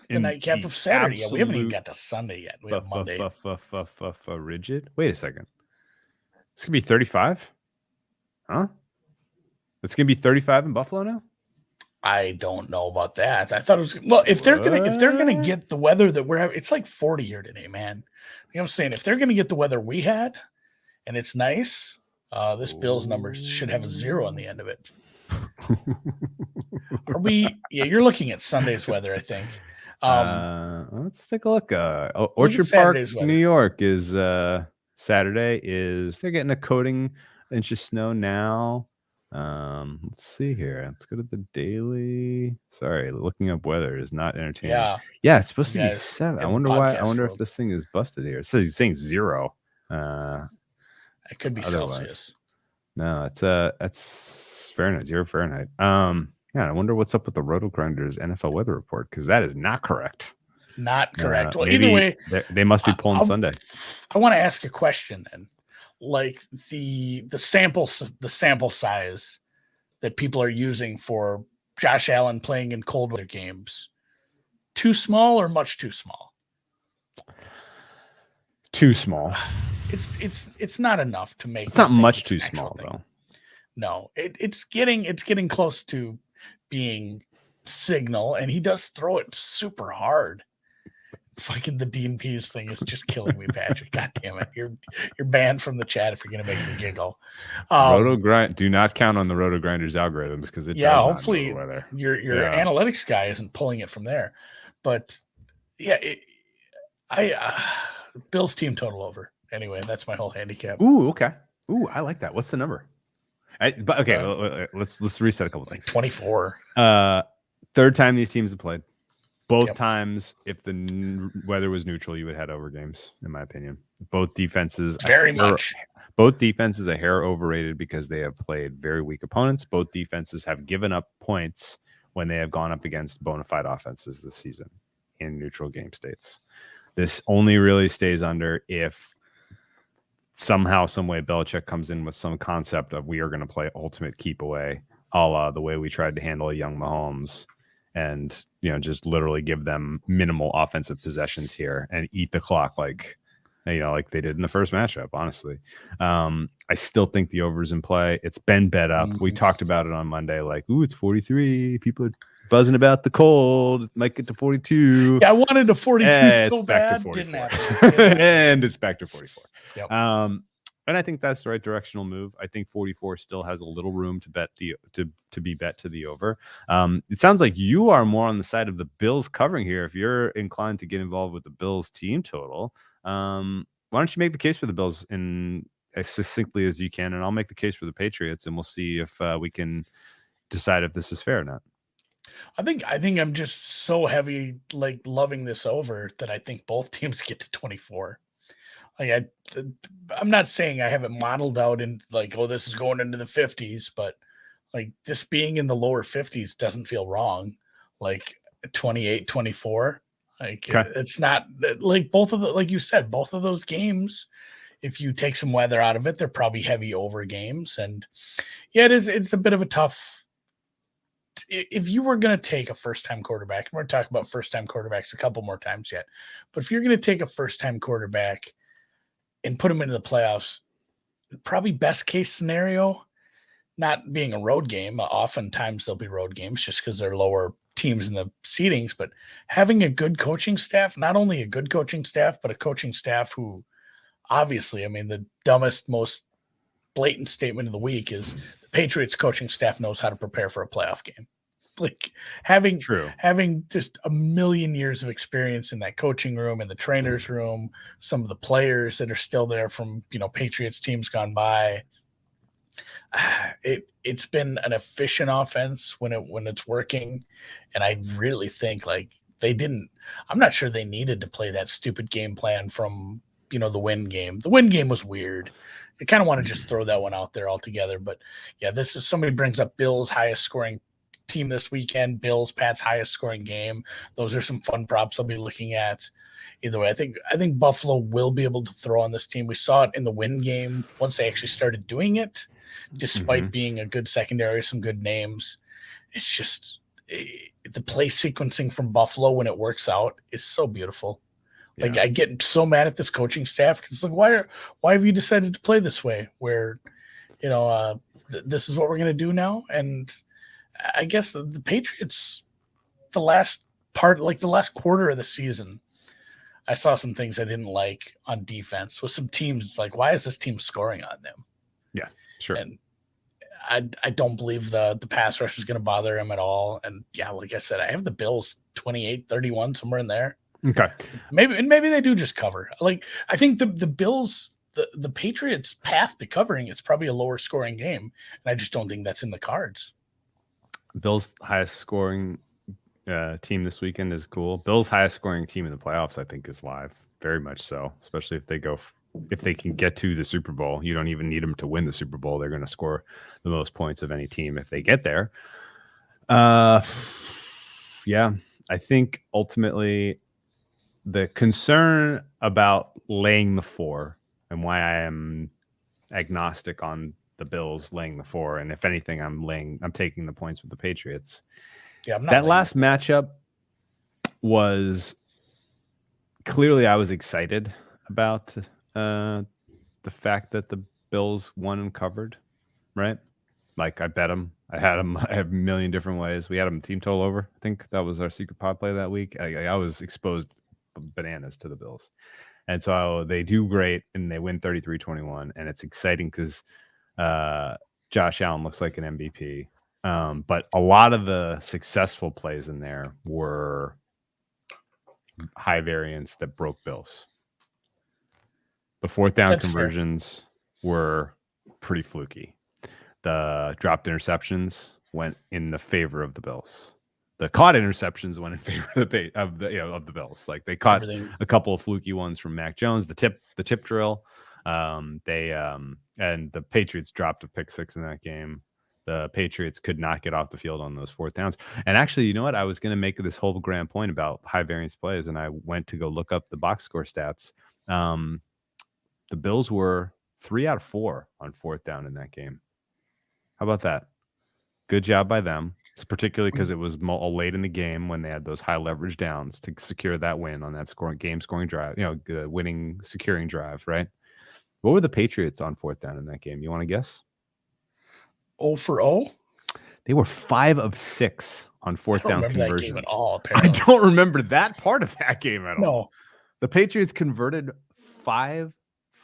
The nightcap of Saturday. Yeah, we haven't even got to Sunday yet. We have Monday. Rigid. Wait a second. It's gonna be 35. Huh? It's gonna be 35 in Buffalo now. I don't know about that. I thought it was if they're gonna get the weather that we're having, it's like 40 here today, man. You know what I'm saying? If they're gonna get the weather we had, and it's nice, this Bills number should have a 0 on the end of it. Are we? Yeah, you're looking at Sunday's weather, I think. Let's take a look. Orchard Park, New York is Saturday. They're getting a coating inch of snow now. Let's see here. Let's go to the daily. Sorry, looking up weather is not entertaining. Yeah, it's supposed to be 7. I wonder why. I wonder if this thing is busted here. It says he's saying 0. It could be Celsius. No, that's Fahrenheit. 0 Fahrenheit. Yeah, I wonder what's up with the Roto Grinders NFL weather report, because that is not correct. Not correct. Well, either way, they must be pulling Sunday. I want to ask a question then. Like the sample size that people are using for Josh Allen playing in cold weather games, too small or much too small? Too small. It's not enough to make. It's not much too small though. No, it's getting close to being signal, and he does throw it super hard. Fucking the Dean Pease thing is just killing me, Patrick. God damn it. You're banned from the chat if you're gonna make me giggle. Do not count on the Roto Grinders algorithms, because it does hopefully not know weather. Your analytics guy isn't pulling it from there. But yeah, Bill's team total over. Anyway, that's my whole handicap. Ooh, okay. Ooh, I like that. What's the number? Let's reset a couple things. Like 24. Third time these teams have played. Both times, if the weather was neutral, you would head over games, in my opinion. Both defenses Both defenses a hair overrated because they have played very weak opponents. Both defenses have given up points when they have gone up against bona fide offenses this season in neutral game states. This only really stays under if somehow, some way, Belichick comes in with some concept of we are going to play ultimate keep away, a la the way we tried to handle a young Mahomes, and just literally give them minimal offensive possessions here and eat the clock like they did in the first matchup. Honestly, I still think the over's in play. It's been bet up. We talked about it on Monday. Like, ooh, it's 43. People are buzzing about the cold. It might get to 42. Yeah, I wanted to 42 so bad. Didn't happen. And it's back to 44. Yep. And I think that's the right directional move. I think 44 still has a little room to bet to be bet to the over. It sounds like you are more on the side of the Bills covering here. If you're inclined to get involved with the Bills team total, why don't you make the case for the Bills in as succinctly as you can, and I'll make the case for the Patriots, and we'll see if we can decide if this is fair or not. I think I'm just so heavy, like, loving this over that I think both teams get to 24. Like, I'm not saying I have it modeled out in like, oh, this is going into the 50s, but like this being in the lower 50s doesn't feel wrong. Like 28, 24. Like it's not like both of the, like you said, both of those games, if you take some weather out of it, they're probably heavy over games. And yeah, it's a bit of a tough. If you were going to take a first-time quarterback, and we're going to talk about first-time quarterbacks a couple more times yet, but if you're going to take a first-time quarterback and put him into the playoffs, probably best case scenario, not being a road game. Oftentimes there'll be road games just because they're lower teams in the seedings, but having a good coaching staff, not only a good coaching staff, but a coaching staff who obviously, I mean, the dumbest, most blatant statement of the week is the Patriots coaching staff knows how to prepare for a playoff game. Like having just a million years of experience in that coaching room, in the trainer's room, some of the players that are still there from, Patriots teams gone by. It's been an efficient offense when it's working. And I really think like I'm not sure they needed to play that stupid game plan from, the win game. The win game was weird. I kind of want to just throw that one out there altogether. But yeah, this is, somebody brings up Bills highest scoring team this weekend, Bills, Pat's highest scoring game. Those are some fun props I'll be looking at. Either way, I think Buffalo will be able to throw on this team. We saw it in the win game once they actually started doing it, despite being a good secondary, some good names. It's just the play sequencing from Buffalo when it works out is so beautiful. Like I get so mad at this coaching staff because it's like, why have you decided to play this way? Where, this is what we're gonna do now. And I guess the Patriots, the last quarter of the season, I saw some things I didn't like on defense with some teams. It's like, why is this team scoring on them? Yeah, sure. And I don't believe the pass rush is going to bother him at all. And yeah, like I said, I have the Bills 28-31, somewhere in there. Okay. Maybe they do just cover. Like, I think the Bills, the Patriots' path to covering is probably a lower scoring game. And I just don't think that's in the cards. Bills' highest scoring team this weekend is cool. Bills' highest scoring team in the playoffs, I think, is live. Very much so, especially if they can get to the Super Bowl. You don't even need them to win the Super Bowl. They're going to score the most points of any team if they get there. Yeah, I think ultimately the concern about laying the 4 and why I am agnostic on the Bills laying the 4, and if anything, I'm taking the points with the Patriots. Yeah, that last matchup was clearly I was excited about the fact that the Bills won and covered, right? Like I bet them. I had them. I have a million different ways. We had them team total over. I think that was our secret pod play that week. I was exposed bananas to the Bills, and so they do great and they win 33-21, and it's exciting because Josh Allen looks like an MVP. But a lot of the successful plays in there were high variance that broke Bills. The fourth down conversions were pretty fluky. The dropped interceptions went in the favor of the Bills. the caught interceptions went in favor of the Bills. Like they caught a couple of fluky ones from Mac Jones, the tip drill. And the Patriots dropped a pick 6 in that game. The Patriots could not get off the field on those 4th downs. And actually, you know what? I was going to make this whole grand point about high variance plays, and I went to go look up the box score stats. The Bills were 3 out of 4 on 4th down in that game. How about that? Good job by them. It's particularly because it was late in the game when they had those high leverage downs to secure that win on that game scoring drive, the winning securing drive, right? What were the Patriots on 4th down in that game? You want to guess? 0 for 0? They were 5 of 6 on 4th down conversions. That game at all, apparently. I don't remember that part of that game at all. No. The Patriots converted 5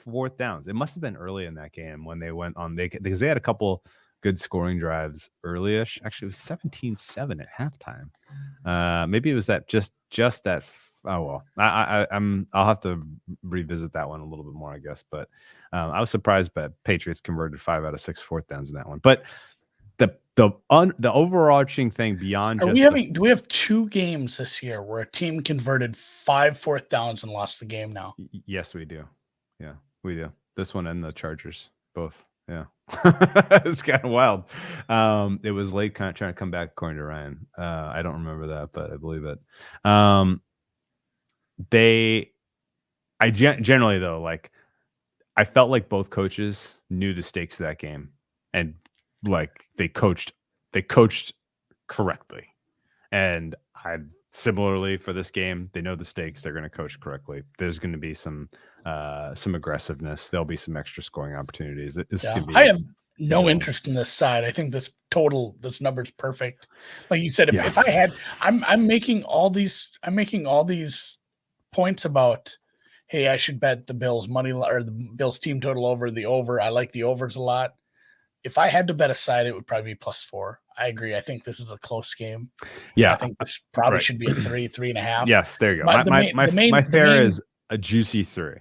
4th downs. It must have been early in that game when they went on because they had a couple good scoring drives early-ish. Actually, it was 17-7 at halftime. Maybe it was that just that. Oh well, I'll have to revisit that one a little bit more, I guess. But I was surprised, but Patriots converted 5 out of 6 4th downs in that one. But the overarching thing beyond do we have 2 games this year where a team converted 5 4th downs and lost the game now? Yes, we do. Yeah, we do. This one and the Chargers both. Yeah. It's kind of wild. It was late trying to come back according to Ryan. I don't remember that, but I believe it. Generally though, like I felt like both coaches knew the stakes of that game, and like they coached correctly. And similarly for this game, they know the stakes. They're going to coach correctly. There's going to be some aggressiveness. There'll be some extra scoring opportunities. I have no interest in this side. I think this number's perfect. Like you said, if I had, I'm making all these points about, hey, I should bet the Bills money or the Bills team total over the over. I like the overs a lot. If I had to bet a side, it would probably be +4. I agree. I think this is a close game. Yeah. I think this probably should be a 3.5. Yes, there you go. My fair is a juicy 3.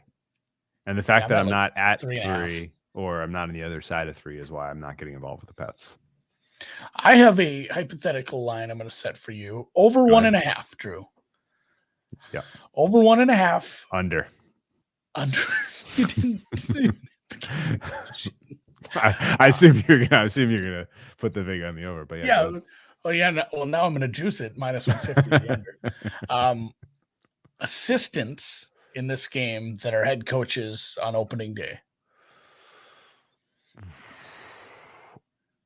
And the fact that I'm not at 3 or I'm not on the other side of 3 is why I'm not getting involved with the Pets. I have a hypothetical line I'm going to set for you. Over 1.5, Drew. Yeah. Over 1.5. Under. You didn't. I assume you're gonna put the vig on the over, but yeah. Well, now I'm gonna juice it -150 the under. Assistants in this game that are head coaches on opening day.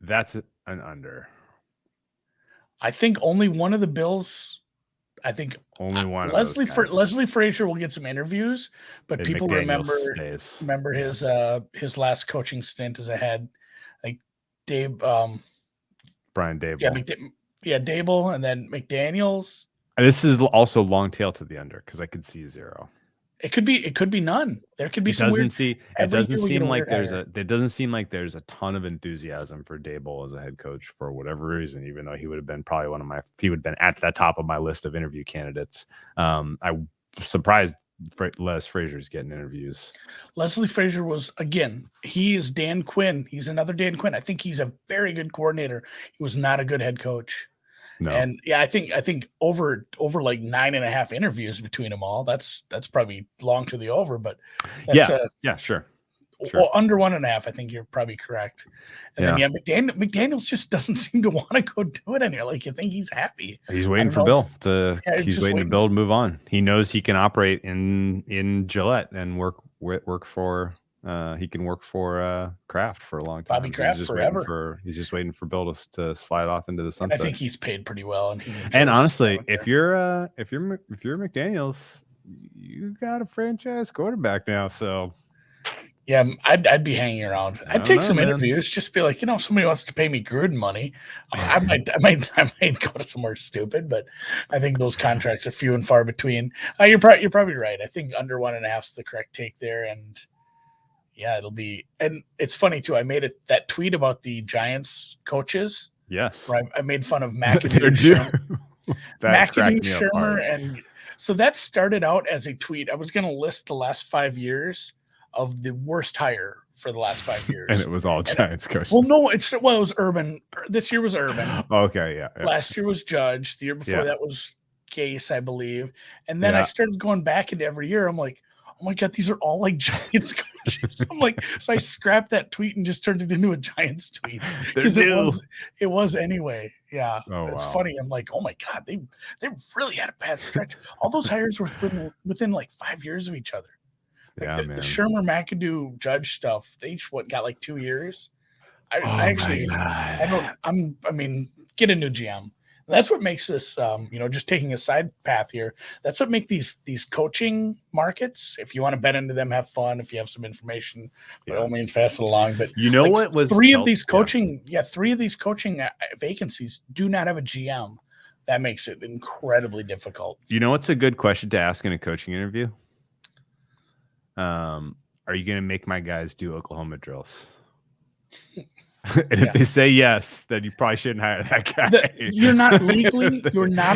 That's an under. I think only one of the Bills. I think only one. Leslie Frazier will get some interviews, but and people remember his last coaching stint as a head, like Brian Dable. Dable, and then McDaniels. And this is also long tail to the under because I could see 0. It could be none. There could be it doesn't seem like there's a ton of enthusiasm for Dable as a head coach for whatever reason, even though he would have been probably he would have been at the top of my list of interview candidates. I'm surprised Les Frazier's getting interviews. Leslie Frazier he is Dan Quinn. He's another Dan Quinn. I think he's a very good coordinator. He was not a good head coach. No. And I think over like 9.5 interviews between them all. That's probably long to the over, but sure. Well, under 1.5, I think you're probably correct. And then McDaniels just doesn't seem to want to go do it anywhere. Like you think he's happy. He's waiting for Bill to. He's waiting to Bill to move on. He knows he can operate in Gillette and work for. He can work for Kraft for a long time. Bobby Kraft forever. He's just waiting for Bill to slide off into the sunset. I think he's paid pretty well, and honestly, if you're McDaniels, you got a franchise quarterback now. So yeah, I'd be hanging around. I'd take some interviews, just be like, if somebody wants to pay me Gruden money, I might go to somewhere stupid, but I think those contracts are few and far between. You're probably right. I think under 1.5 is the correct take there, and. Yeah, it'll be, and it's funny too. I made that tweet about the Giants coaches. Yes, where I made fun of McAdoo, Shermer, and so that started out as a tweet. I was going to list the last 5 years of the worst hire for the last 5 years. And it was all Giants coaches. Well, no, it was Urban. This year was Urban. Okay, yeah. Last year was Judge. The year before that was Gase, I believe. And then I started going back into every year. I'm like, oh my God, these are all like Giants coaches. I'm like, so I scrapped that tweet and just turned it into a Giants tweet because it was anyway. Yeah, it's funny. I'm like, oh my God, they really had a bad stretch. All those hires were within like 5 years of each other. Like the Shermer McAdoo Judge stuff, they each got like 2 years. I mean, get a new GM. That's what makes this, just taking a side path here. That's what makes these coaching markets. If you want to bet into them, have fun. If you have some information, by all means, pass it along. But what was three of these coaching vacancies do not have a GM. That makes it incredibly difficult. You know what's a good question to ask in a coaching interview? Are you going to make my guys do Oklahoma drills? And if they say yes, then you probably shouldn't hire that guy. You're not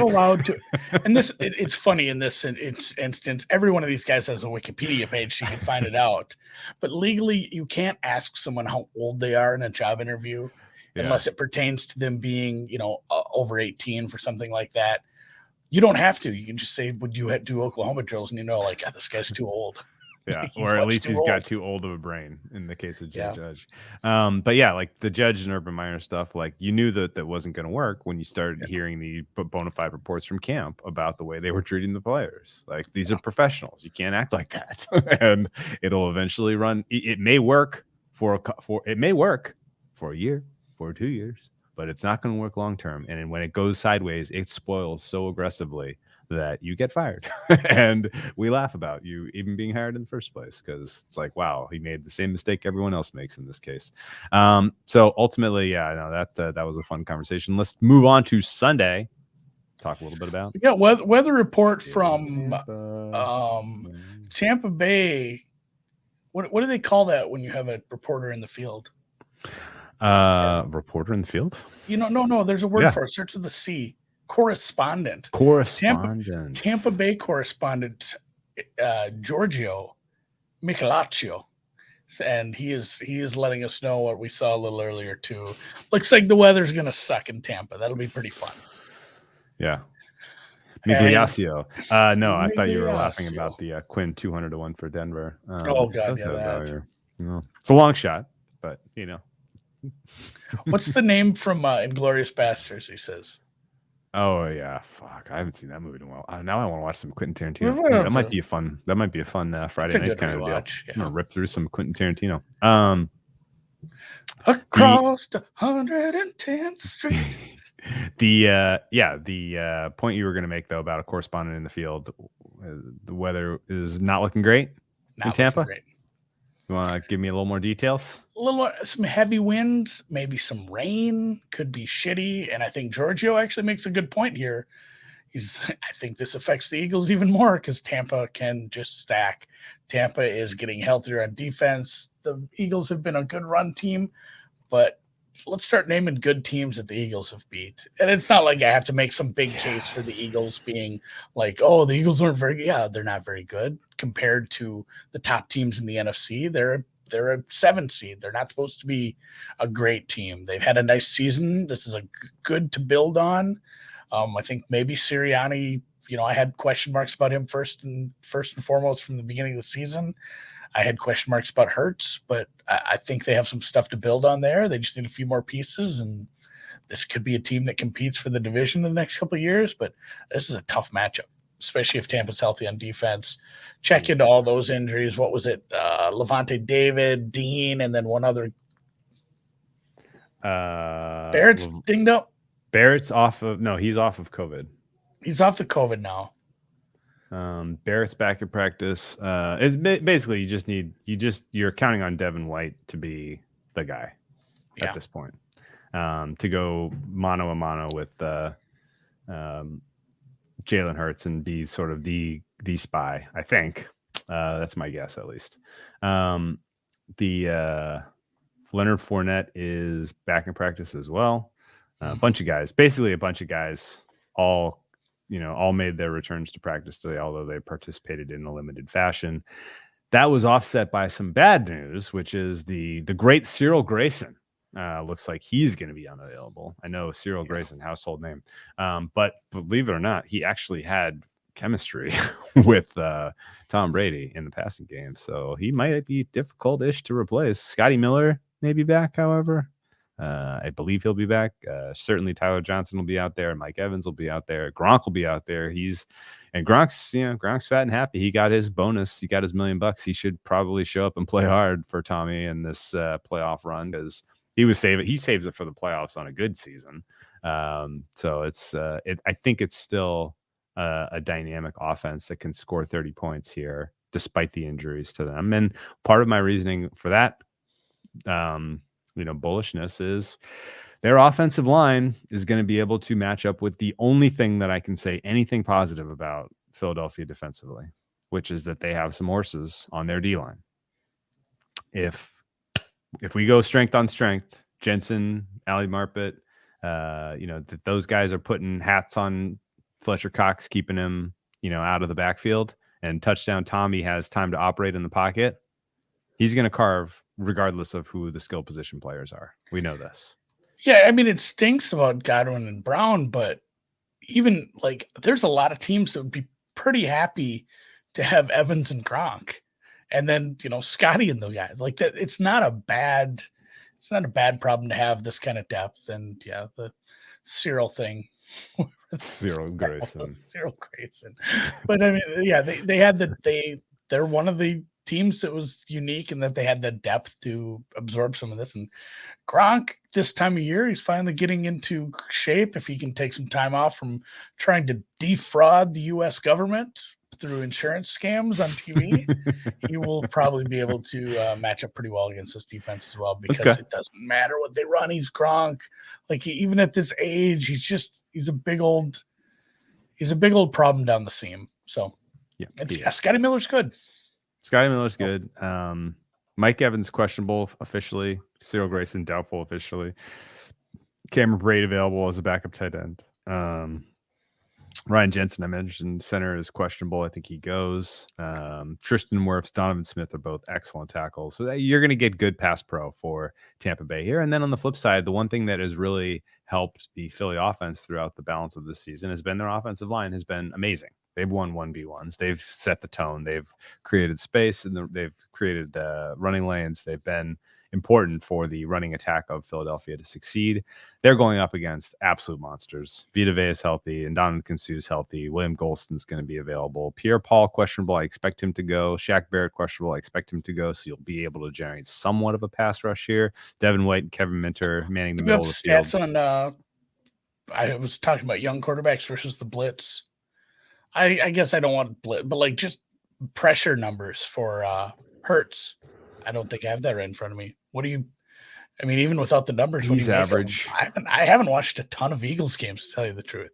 allowed to. And it's funny in this instance, every one of these guys has a Wikipedia page so you can find it out. But legally, you can't ask someone how old they are in a job interview unless it pertains to them being, over 18 for something like that. You don't have to. You can just say, would you do Oklahoma drills? And this guy's too old. Yeah, or at least he's got too old of a brain in the case of Judge. But yeah, like the Judge and Urban Meyer stuff, like you knew that wasn't going to work when you started hearing the bona fide reports from camp about the way they were treating the players. Like these are professionals. You can't act like that. And it'll eventually run. It may work for a year, for 2 years, but it's not going to work long term. And when it goes sideways, it spoils so aggressively that you get fired. And we laugh about you even being hired in the first place because it's like, wow, he made the same mistake everyone else makes in this case. So ultimately, that was a fun conversation. Let's move on to Sunday. Talk a little bit about weather report from Tampa Bay. What do they call that when you have a reporter in the field? Reporter in the field? No, there's a word for it. Starts with a C. Correspondent. Tampa Bay correspondent Giorgio Michelaccio, and he is letting us know what we saw a little earlier too. Looks like the weather's gonna suck in Tampa. That'll be pretty fun. Yeah. Migliaccio. No, I thought you were laughing about the Quinn 200-1 for Denver. Oh God, yeah, it's a long shot, but What's the name from Inglourious Basterds? He says. Oh yeah, fuck! I haven't seen that movie in a while. Now I want to watch some Quentin Tarantino. That might be a fun Friday night kind of deal. Yeah. I'm gonna rip through some Quentin Tarantino. Across the 110th Street. The point you were gonna make though about a correspondent in the field, the weather is not looking great in Tampa. You want to give me a little more details? Some heavy winds, maybe some rain, could be shitty. And I think Giorgio actually makes a good point here. I think this affects the Eagles even more because Tampa can just stack. Tampa is getting healthier on defense. The Eagles have been a good run team, but let's start naming good teams that the Eagles have beat. And it's not like I have to make some big case for the Eagles being like, oh, the Eagles aren't they're not very good compared to the top teams in the NFC. They're a 7 seed. They're not supposed to be a great team. They've had a nice season. This is a good to build on. I think maybe Sirianni, I had question marks about him first and foremost from the beginning of the season. I had question marks about Hurts, but I think they have some stuff to build on there. They just need a few more pieces, and this could be a team that competes for the division in the next couple of years. But this is a tough matchup, especially if Tampa's healthy on defense. Check into all those injuries. What was it? Levante David, Dean, and then one other. Barrett's dinged up. Barrett's he's off of COVID. He's off the COVID now. Barrett's back in practice. It's basically you're counting on Devin White to be the guy at this point. To go mano a mano with Jalen Hurts and be sort of the spy, I think. That's my guess at least. Leonard Fournette is back in practice as well. A bunch of guys all made their returns to practice today, although they participated in a limited fashion. that was offset by some bad news, which is the great Cyril Grayson. Looks like he's going to be unavailable. I know Cyril Grayson, household name. But believe it or not, he actually had chemistry with Tom Brady in the passing game. So he might be difficult-ish to replace. Scotty Miller may be back, however. I believe he'll be back. Certainly Tyler Johnson will be out there. Mike Evans will be out there. Gronk will be out there. Gronk's fat and happy. He got his bonus. He got his $1 million. He should probably show up and play hard for Tommy in this playoff run, because he saves it for the playoffs on a good season. So I think it's still a dynamic offense that can score 30 points here despite the injuries to them. And part of my reasoning for that, bullishness is their offensive line is going to be able to match up with the only thing that I can say anything positive about Philadelphia defensively, which is that they have some horses on their D-line. If we go strength on strength, Jensen, Ali Marpet, that those guys are putting hats on Fletcher Cox, keeping him, out of the backfield, and touchdown Tommy has time to operate in the pocket, he's going to carve regardless of who the skill position players are. We know this. Yeah, I mean, it stinks about Godwin and Brown, but even there's a lot of teams that would be pretty happy to have Evans and Gronk, and then Scotty and the guys like that. It's not a bad problem to have this kind of depth. And the Cyril thing, Cyril Grayson. But I mean, they're one of the teams that was unique in that they had the depth to absorb some of this. And Gronk, this time of year, he's finally getting into shape. If he can take some time off from trying to defraud the U.S. government through insurance scams on TV, he will probably be able to match up pretty well against this defense as well, because it doesn't matter what they run. He's Gronk. Even at this age, he's a big old problem down the seam. So Scotty Miller's good. Scotty Miller's good. Mike Evans questionable officially. Cyril Grayson doubtful officially. Cameron Braid available as a backup tight end. Ryan Jensen, I mentioned, center is questionable. I think he goes. Tristan Wirfs, Donovan Smith are both excellent tackles. So you're going to get good pass pro for Tampa Bay here. And then on the flip side, the one thing that has really helped the Philly offense throughout the balance of this season has been their offensive line has been amazing. They've won 1v1s. They've set the tone. They've created space, and they've created running lanes. They've been important for the running attack of Philadelphia to succeed. They're going up against absolute monsters. Vita Vea is healthy, and Don Kinsu is healthy. William Golston's going to be available. Pierre-Paul questionable. I expect him to go. Shaq Barrett questionable. I expect him to go. So you'll be able to generate somewhat of a pass rush here. Devin White and Kevin Minter manning the middle of the field. Stats on. I was talking about young quarterbacks versus the blitz. I guess I don't want blitz, but just pressure numbers for Hurts. I don't think I have that right in front of me. What do you? I mean, even without the numbers, he's average. I haven't watched a ton of Eagles games, to tell you the truth.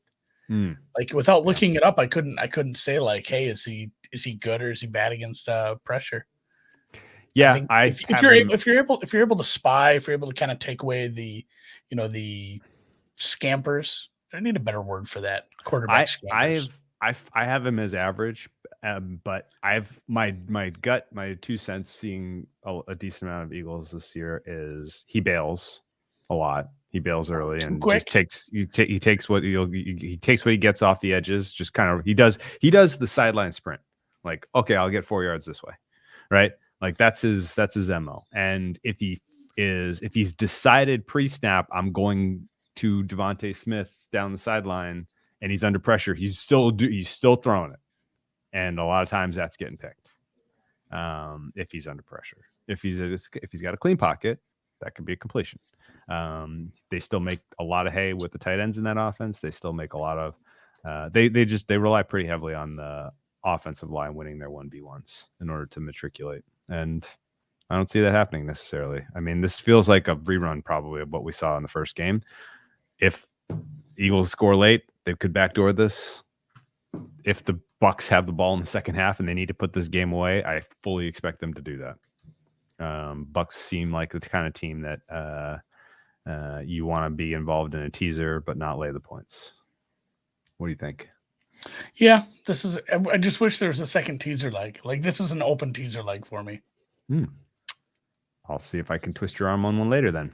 Without looking it up, I couldn't say hey, is he good or is he bad against pressure? Yeah, if you're able to spy, if you're able to kind of take away the scampers, I need a better word for that. Quarterback scampers. I have him as average, but my 2 cents seeing a decent amount of Eagles this year is he bails a lot. He bails early and just takes what he gets off the edges. Just kind of he does the sideline sprint. Okay, I'll get 4 yards this way, right? That's his MO. And if he's decided pre-snap, I'm going to Devontae Smith down the sideline, and he's under pressure, he's still throwing it. And a lot of times that's getting picked. If he's under pressure, if he's got a clean pocket, that could be a completion. They still make a lot of hay with the tight ends in that offense. They still make a lot of, they rely pretty heavily on the offensive line winning their 1v1s in order to matriculate. And I don't see that happening necessarily. I mean, this feels like a rerun probably of what we saw in the first game. If Eagles score late, they could backdoor this. If the Bucs have the ball in the second half and they need to put this game away, I fully expect them to do that. Bucs seem like the kind of team that you want to be involved in a teaser but not lay the points. What do you think? Yeah, this is. I just wish there was a second teaser leg. Like this is an open teaser leg for me. I'll see if I can twist your arm on one later. Then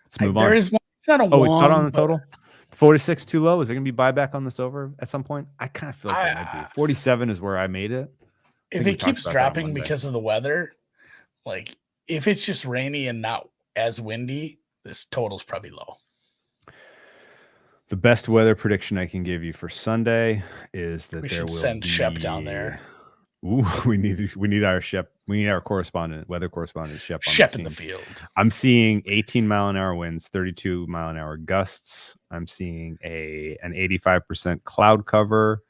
let's move on. There is one. It's not a Oh, one. we thought on the total. 46 too low. Is it going to be buyback on this over at some point? I kind of feel like it might be. 47 is where I made it. If it keeps dropping because of the weather, like if it's just rainy and not as windy, this total's probably low. The best weather prediction I can give you for Sunday is that there will send be... Shep down there. Ooh, we need our Shep. We need our correspondent, weather correspondent Shep. Shep in the field. I'm seeing 18-mile-an-hour winds, 32-mile-an-hour gusts. I'm seeing an 85% cloud cover,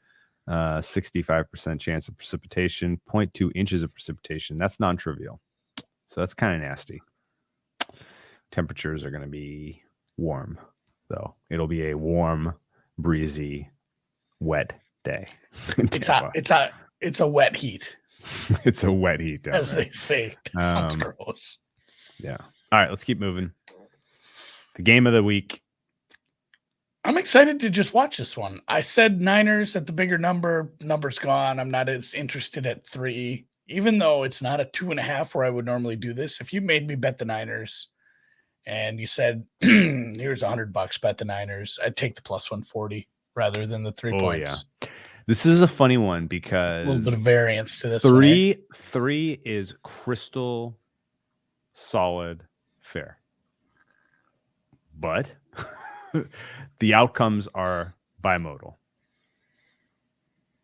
65% chance of precipitation, 0.2 inches of precipitation. That's non-trivial. So that's kind of nasty. Temperatures are going to be warm, though. It'll be a warm, breezy, wet day. It's a wet heat. It's a wet heat, as they say. That sounds gross. Yeah. All right, let's keep moving. The game of the week. I'm excited to just watch this one. I said Niners at the bigger number. Number's gone. I'm not as interested at 3, even though it's not a 2.5 where I would normally do this. If you made me bet the Niners and you said, here's $100, bet the Niners, I'd take the plus 140 rather than the 3 points. Yeah. This is a funny one because a little bit of variance to this. Three is crystal solid fair, but the outcomes are bimodal.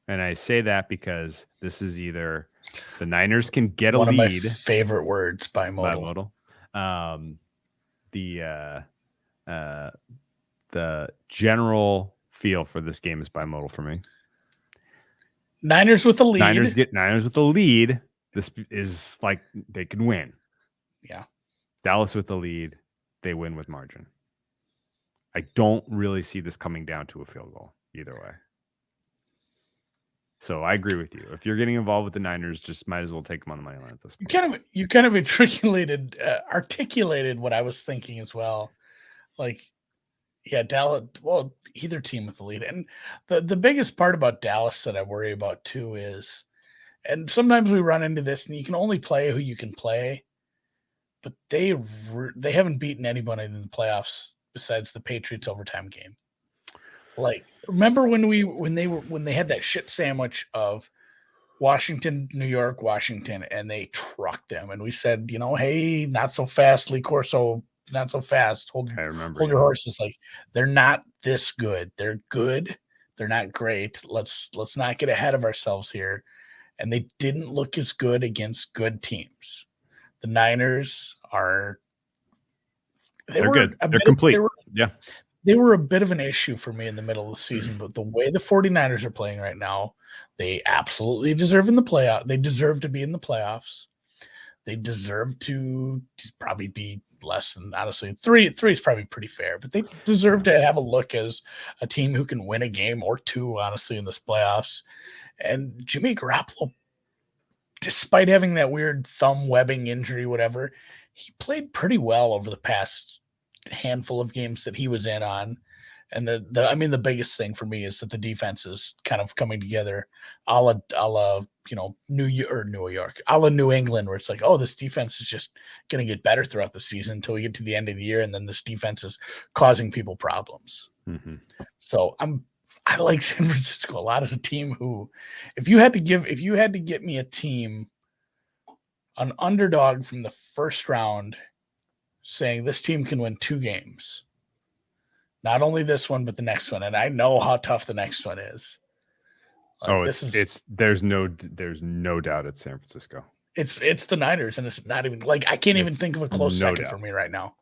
And I say that because this is either the Niners can get a lead. One of my favorite words, bimodal. The general feel for this game is bimodal for me. Niners with the lead. Niners with the lead. This is like they can win. Yeah. Dallas with the lead. They win with margin. I don't really see this coming down to a field goal either way. So I agree with you. If you're getting involved with the Niners, just might as well take them on the money line at this point. You kind of articulated what I was thinking as well. Like, yeah, Dallas. Well, either team with the lead, and the biggest part about Dallas that I worry about too is, and sometimes we run into this, and you can only play who you can play, but they haven't beaten anybody in the playoffs besides the Patriots overtime game. Like, remember when they had that shit sandwich of Washington, New York, Washington, and they trucked them, and we said, hey, not so fast, Lee Corso. Not so fast. Hold your horses. Like, they're not this good. They're good. They're not great. Let's not get ahead of ourselves here. And they didn't look as good against good teams. The Niners are. They're good. They're complete. They were a bit of an issue for me in the middle of the season, but the way the 49ers are playing right now, they absolutely deserve in the playoff. They deserve to be in the playoffs. They deserve to probably be less than, honestly, 3 is probably pretty fair, but they deserve to have a look as a team who can win a game or 2, honestly, in this playoffs. And Jimmy Garoppolo, despite having that weird thumb webbing injury, whatever, he played pretty well over the past handful of games that he was in on. And the biggest thing for me is that the defense is kind of coming together a la New York, a la New England, where it's like, oh, this defense is just going to get better throughout the season until we get to the end of the year. And then this defense is causing people problems. Mm-hmm. So I like San Francisco a lot as a team who, if you had to get me a team, an underdog from the first round, saying this team can win 2 games, not only this one, but the next one. And I know how tough the next one is. Like, there's no doubt it's San Francisco. It's the Niners, and it's not even like I can't even think of a close second for me right now.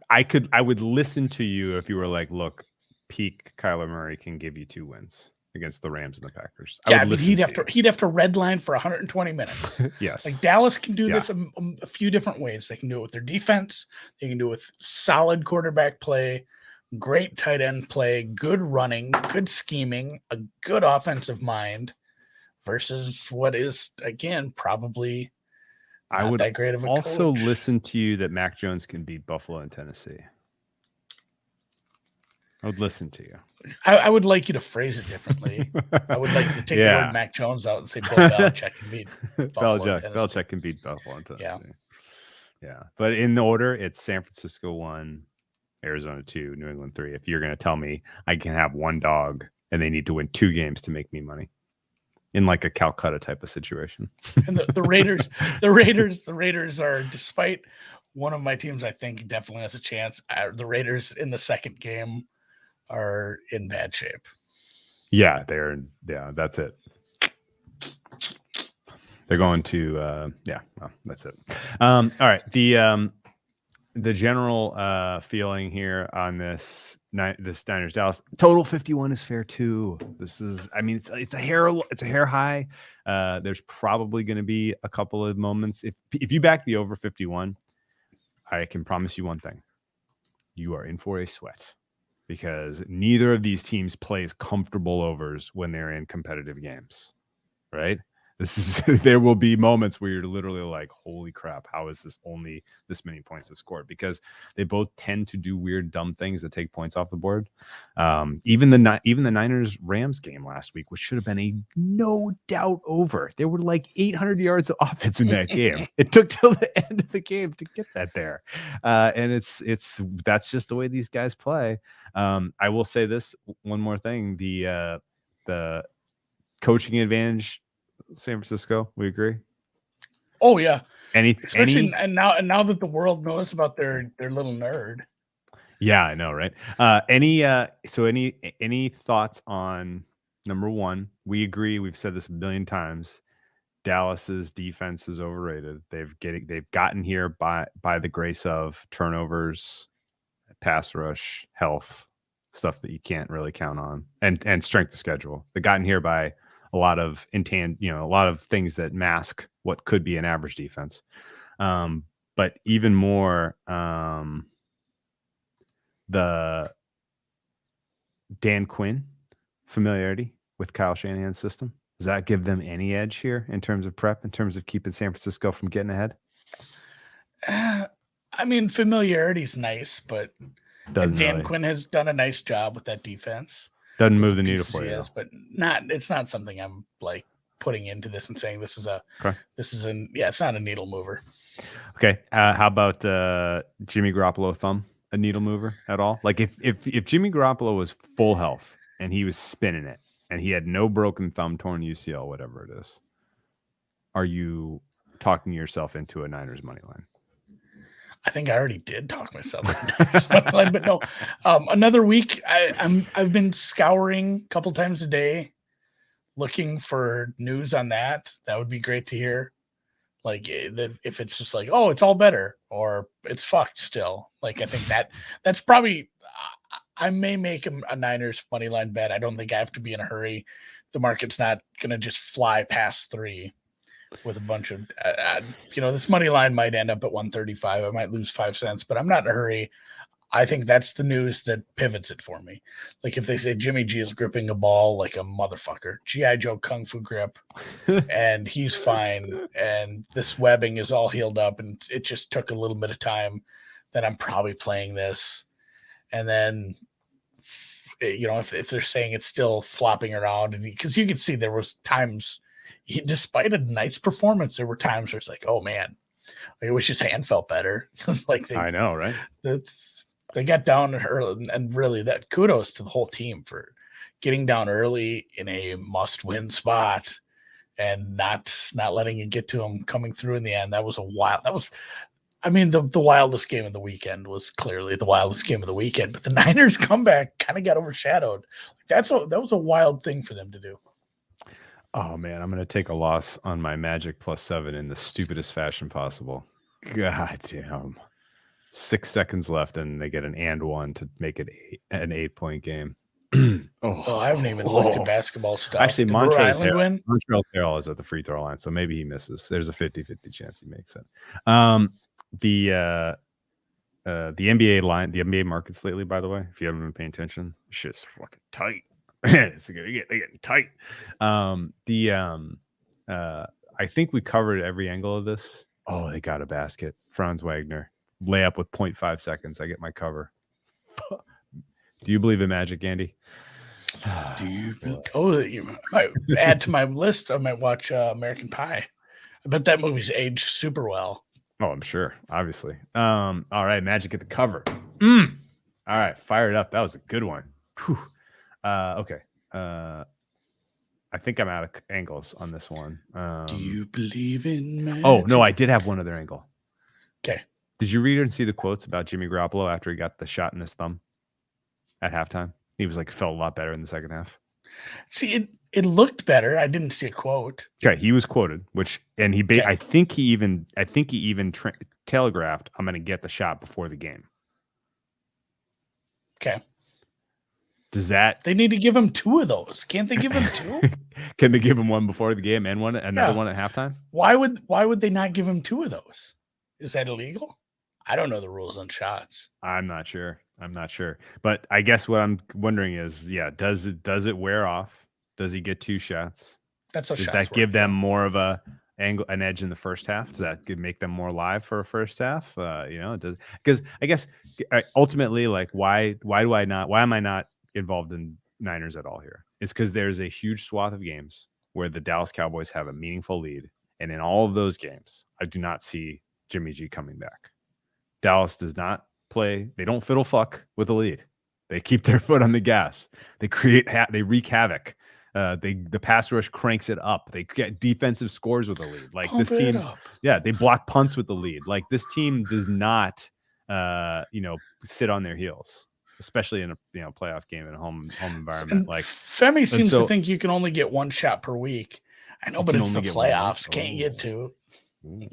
I would listen to you if you were like, look, peak Kyler Murray can give you 2 wins against the Rams and the Packers. He'd have to redline for 120 minutes. Yes. Like Dallas can do this a few different ways. They can do it with their defense. They can do it with solid quarterback play, great tight end play, good running, good scheming, a good offensive mind, versus what is, again, probably not that great of a also coach. Listen to you that Mac Jones can beat Buffalo and Tennessee. I would listen to you. I would like you to phrase it differently. I would like you to take the word Mac Jones out and say Bill Belichick can beat Buffalo. Belichick can beat Buffalo. Yeah. Yeah. But in order, it's San Francisco 1, Arizona 2, New England 3. If you're going to tell me I can have one dog and they need to win 2 games to make me money in like a Calcutta type of situation. And the Raiders are, despite one of my teams, I think definitely has a chance. The Raiders in the second game are in bad shape. Yeah, that's it. They're going to well, that's it. All right. The general feeling here on this Niners Dallas total 51 is fair too. This is, I mean, it's a hair high. There's probably going to be a couple of moments. If you back the over 51, I can promise you one thing: you are in for a sweat, because neither of these teams plays comfortable overs when they're in competitive games, right? There will be moments where you're literally like, holy crap, how is this only this many points have scored? Because they both tend to do weird, dumb things that take points off the board. Even the Niners Rams game last week, which should have been a no doubt over. There were like 800 yards of offense in that game. It took till the end of the game to get that there. And that's just the way these guys play. I will say this one more thing. The coaching advantage, San Francisco, we agree. Oh yeah, especially now that the world knows about their little nerd. Yeah, I know, right? Any thoughts on number one? We agree. We've said this a million times. Dallas's defense is overrated. They've gotten here by the grace of turnovers, pass rush, health, stuff that you can't really count on, and strength of schedule. They've gotten here by a lot of a lot of things that mask what could be an average defense. But even more, the Dan Quinn familiarity with Kyle Shanahan's system. Does that give them any edge here in terms of prep, in terms of keeping San Francisco from getting ahead? I mean, familiarity's nice, but Dan Quinn has done a nice job with that defense. Doesn't move the needle for you, but it's not something I'm like putting into this and saying it's not a needle mover. Okay. How about Jimmy Garoppolo thumb, a needle mover at all? Like if Jimmy Garoppolo was full health and he was spinning it and he had no broken thumb, torn UCL, whatever it is, are you talking yourself into a Niners money line? I think I already did talk myself into money line, but no. Another week, I've been scouring a couple times a day, looking for news on that. That would be great to hear. Like if it's just like, oh, it's all better or it's fucked still. Like I think that's probably. I may make a Niners money line bet. I don't think I have to be in a hurry. The market's not gonna just fly past 3 with a bunch of this money line might end up at 135. I might lose 5 cents, but I'm not in a hurry. I think that's the news that pivots it for me. Like if they say Jimmy G is gripping a ball like a motherfucker, G.I. Joe Kung Fu grip, and he's fine, and this webbing is all healed up, and it just took a little bit of time, then I'm probably playing this. And then, if they're saying it's still flopping around, and because you can see there was times, despite a nice performance, there were times where it's like, oh man, I wish his hand felt better. It's like I know, right? They got down early, and really that kudos to the whole team for getting down early in a must-win spot and not letting it get to them coming through in the end. The wildest game of the weekend was clearly the wildest game of the weekend, but the Niners comeback kind of got overshadowed. That was a wild thing for them to do. Oh man, I'm going to take a loss on my Magic +7 in the stupidest fashion possible. God damn. 6 seconds left and they get an and one to make it an 8-point game. I haven't even looked at basketball stuff. Actually, Montrezl Harrell is at the free throw line, so maybe he misses. There's a 50-50 chance he makes it. The NBA line, the NBA markets lately, by the way, if you haven't been paying attention, shit's fucking tight. They're getting tight. I think we covered every angle of this. Oh, they got a basket. Franz Wagner layup with 0.5 seconds. I get my cover. Do you believe in magic, Andy? Do you? Oh, you might add to my list. I might watch American Pie. I bet that movie's aged super well. Oh, I'm sure. Obviously. All right, magic at the cover. All right, fire it up. That was a good one. Whew. Okay. I think I'm out of angles on this one. Do you believe in magic? Oh no, I did have one other angle. Okay. Did you read and see the quotes about Jimmy Garoppolo after he got the shot in his thumb at halftime? He was like felt a lot better in the second half. See, it looked better. I didn't see a quote. Okay, he was quoted, I think he even telegraphed, "I'm going to get the shot before the game." Okay. Does that? They need to give him 2 of those. Can't they give him 2? Can they give him one before the game and another one at halftime? Why would they not give him 2 of those? Is that illegal? I don't know the rules on shots. I'm not sure. But I guess what I'm wondering is, does it wear off? Does he get 2 shots? That's how does shots that work, give them more of an edge in the first half? Does that make them more live for a first half? Does, because I guess ultimately, like, why am I not involved in Niners at all here? It's because there's a huge swath of games where the Dallas Cowboys have a meaningful lead, and in all of those games, I do not see Jimmy G coming back. Dallas does not play. They don't fiddle fuck with the lead. They keep their foot on the gas. They they wreak havoc. The pass rush cranks it up. They get defensive scores with the lead. Like this team, they block punts with the lead. Like this team does not, sit on their heels, especially in a playoff game in a home environment. And like Femi seems to think you can only get 1 shot per week. I know, but it's the playoffs. Can't you get 2?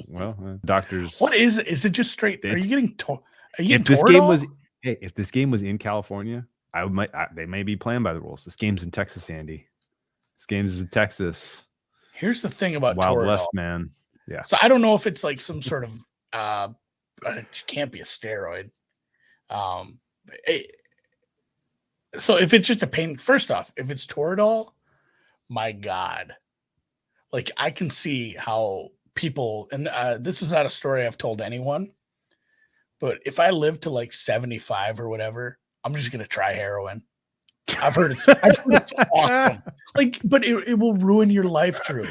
Well, doctors. What is it? Is it just straight? Are you getting? If this game was in California, they may be playing by the rules. This game's in Texas, Andy. This game's in Texas. Here's the thing about Wild Toradol. West, man. Yeah. So I don't know if it's like some sort of it can't be a steroid. So if it's just a pain, first off, if it's Toradol, my God, like I can see how people, and this is not a story I've told anyone, but if I live to like 75 or whatever, I'm just gonna try heroin. I've heard it's awesome. Like, but it will ruin your life, Drew.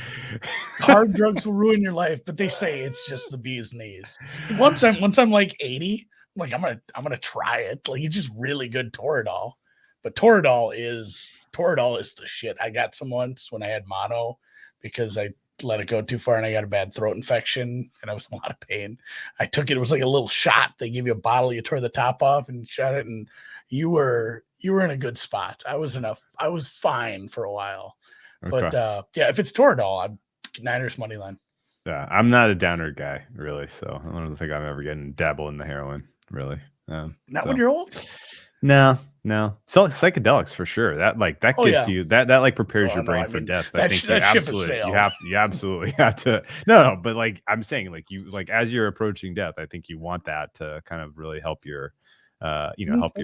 Hard drugs will ruin your life, but they say it's just the bee's knees. Once I'm like 80, I'm like I'm gonna try it. Like it's just really good Toradol. But Toradol is the shit. I got some once when I had mono because I let it go too far and I got a bad throat infection and I was in a lot of pain. I took it. It was like a little shot. They give you a bottle, you tore the top off and shot it, and you were in a good spot. I was fine for a while. Okay. But if it's Toradol, I'm Niners money line. Yeah, I'm not a downer guy, really. So I don't think I'm ever getting dabble in the heroin, really. Not when you're old? No. So psychedelics for sure. That gets you that like prepares your brain for death. I think that absolutely you absolutely have to no, but like I'm saying, like you as you're approaching death, I think you want that to kind of really help your help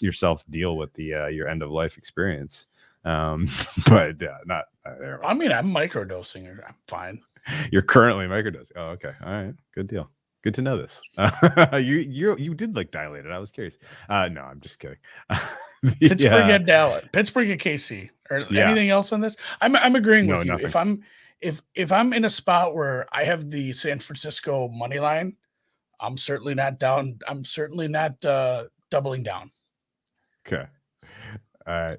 yourself deal with the your end of life experience. But not I mean, I'm microdosing. I'm fine. You're currently microdosing. Oh, okay. All right. Good deal. Good to know this. You did like dilated. I was curious. No, I'm just kidding. Pittsburgh at Dallas. Pittsburgh at KC. Or anything else on this? I'm agreeing with you. Nothing. If I'm in a spot where I have the San Francisco money line, I'm certainly not down. I'm certainly not doubling down. Okay. All right.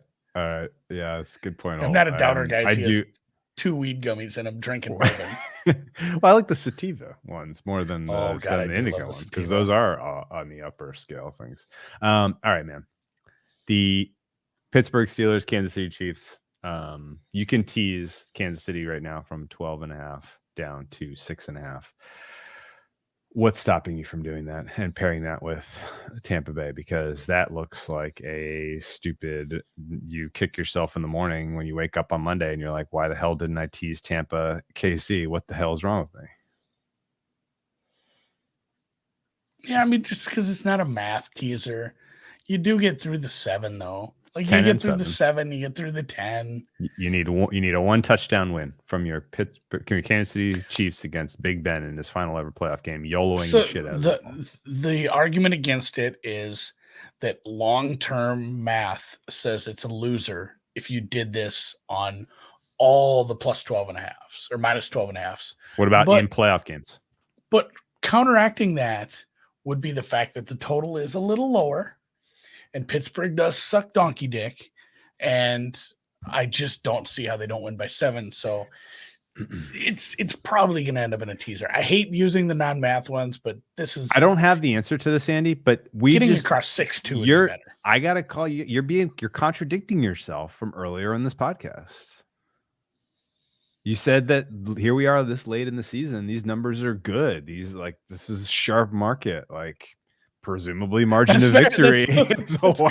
Yeah, that's a good point. I'm not a downer guy. I do 2 weed gummies and I'm drinking bourbon. Well, I like the sativa ones more than the indica ones because those are on the upper scale things. All right, man. The Pittsburgh Steelers, Kansas City Chiefs. You can tease Kansas City right now from 12.5 down to 6.5. What's stopping you from doing that and pairing that with Tampa Bay? Because that looks like a stupid, you kick yourself in the morning when you wake up on Monday and you're like, why the hell didn't I tease Tampa KC? What the hell is wrong with me? Yeah, I mean, just because it's not a math teaser. You do get through the 7, though. Like you get through the 7, you get through the 10. You need a 1 touchdown win from your Kansas City Chiefs against Big Ben in his final ever playoff game, YOLOing the shit out of it. The argument against it is that long-term math says it's a loser if you did this on all the plus 12.5s or minus 12.5s. What about in playoff games? But counteracting that would be the fact that the total is a little lower and Pittsburgh does suck donkey dick. And I just don't see how they don't win by 7. So it's probably going to end up in a teaser. I hate using the non-math ones, but this is. I don't have the answer to this, Andy, but getting across 6-2 would be better. I got to call you. You're contradicting yourself from earlier in this podcast. You said that here we are this late in the season. These numbers are good. This is sharp market. Like presumably margin of victory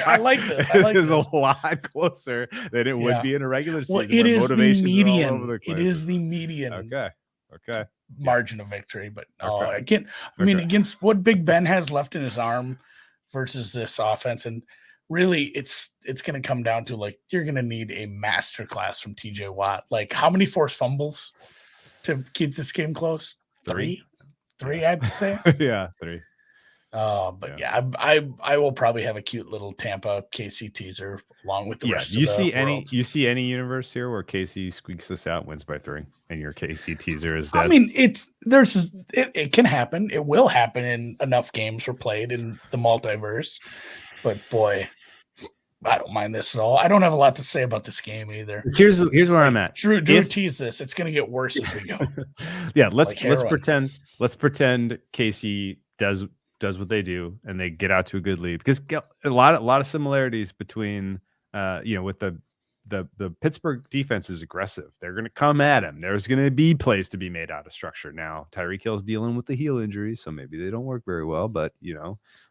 I like this. Is a lot closer than it would be in a regular season. Well, it is the median. It is the median. Okay. Margin of victory, but again, I mean, against what Big Ben has left in his arm versus this offense, and really, it's going to come down to like you're going to need a masterclass from TJ Watt. Like, how many forced fumbles to keep this game close? Three, I'd say. Yeah, 3. I will probably have a cute little Tampa KC teaser along with the rest. You see any universe here where KC squeaks this out, wins by 3, and your KC teaser is dead? I mean, it can happen. It will happen in enough games were played in the multiverse. But boy, I don't mind this at all. I don't have a lot to say about this game either. Here's where I'm at. Drew teased this. It's going to get worse as we go. let's pretend KC does what they do and they get out to a good lead, because a lot of similarities between with the Pittsburgh defense is aggressive. They're going to come at him. There's going to be plays to be made out of structure. Now Tyreek Hill's dealing with the heel injury, so maybe they don't work very well, but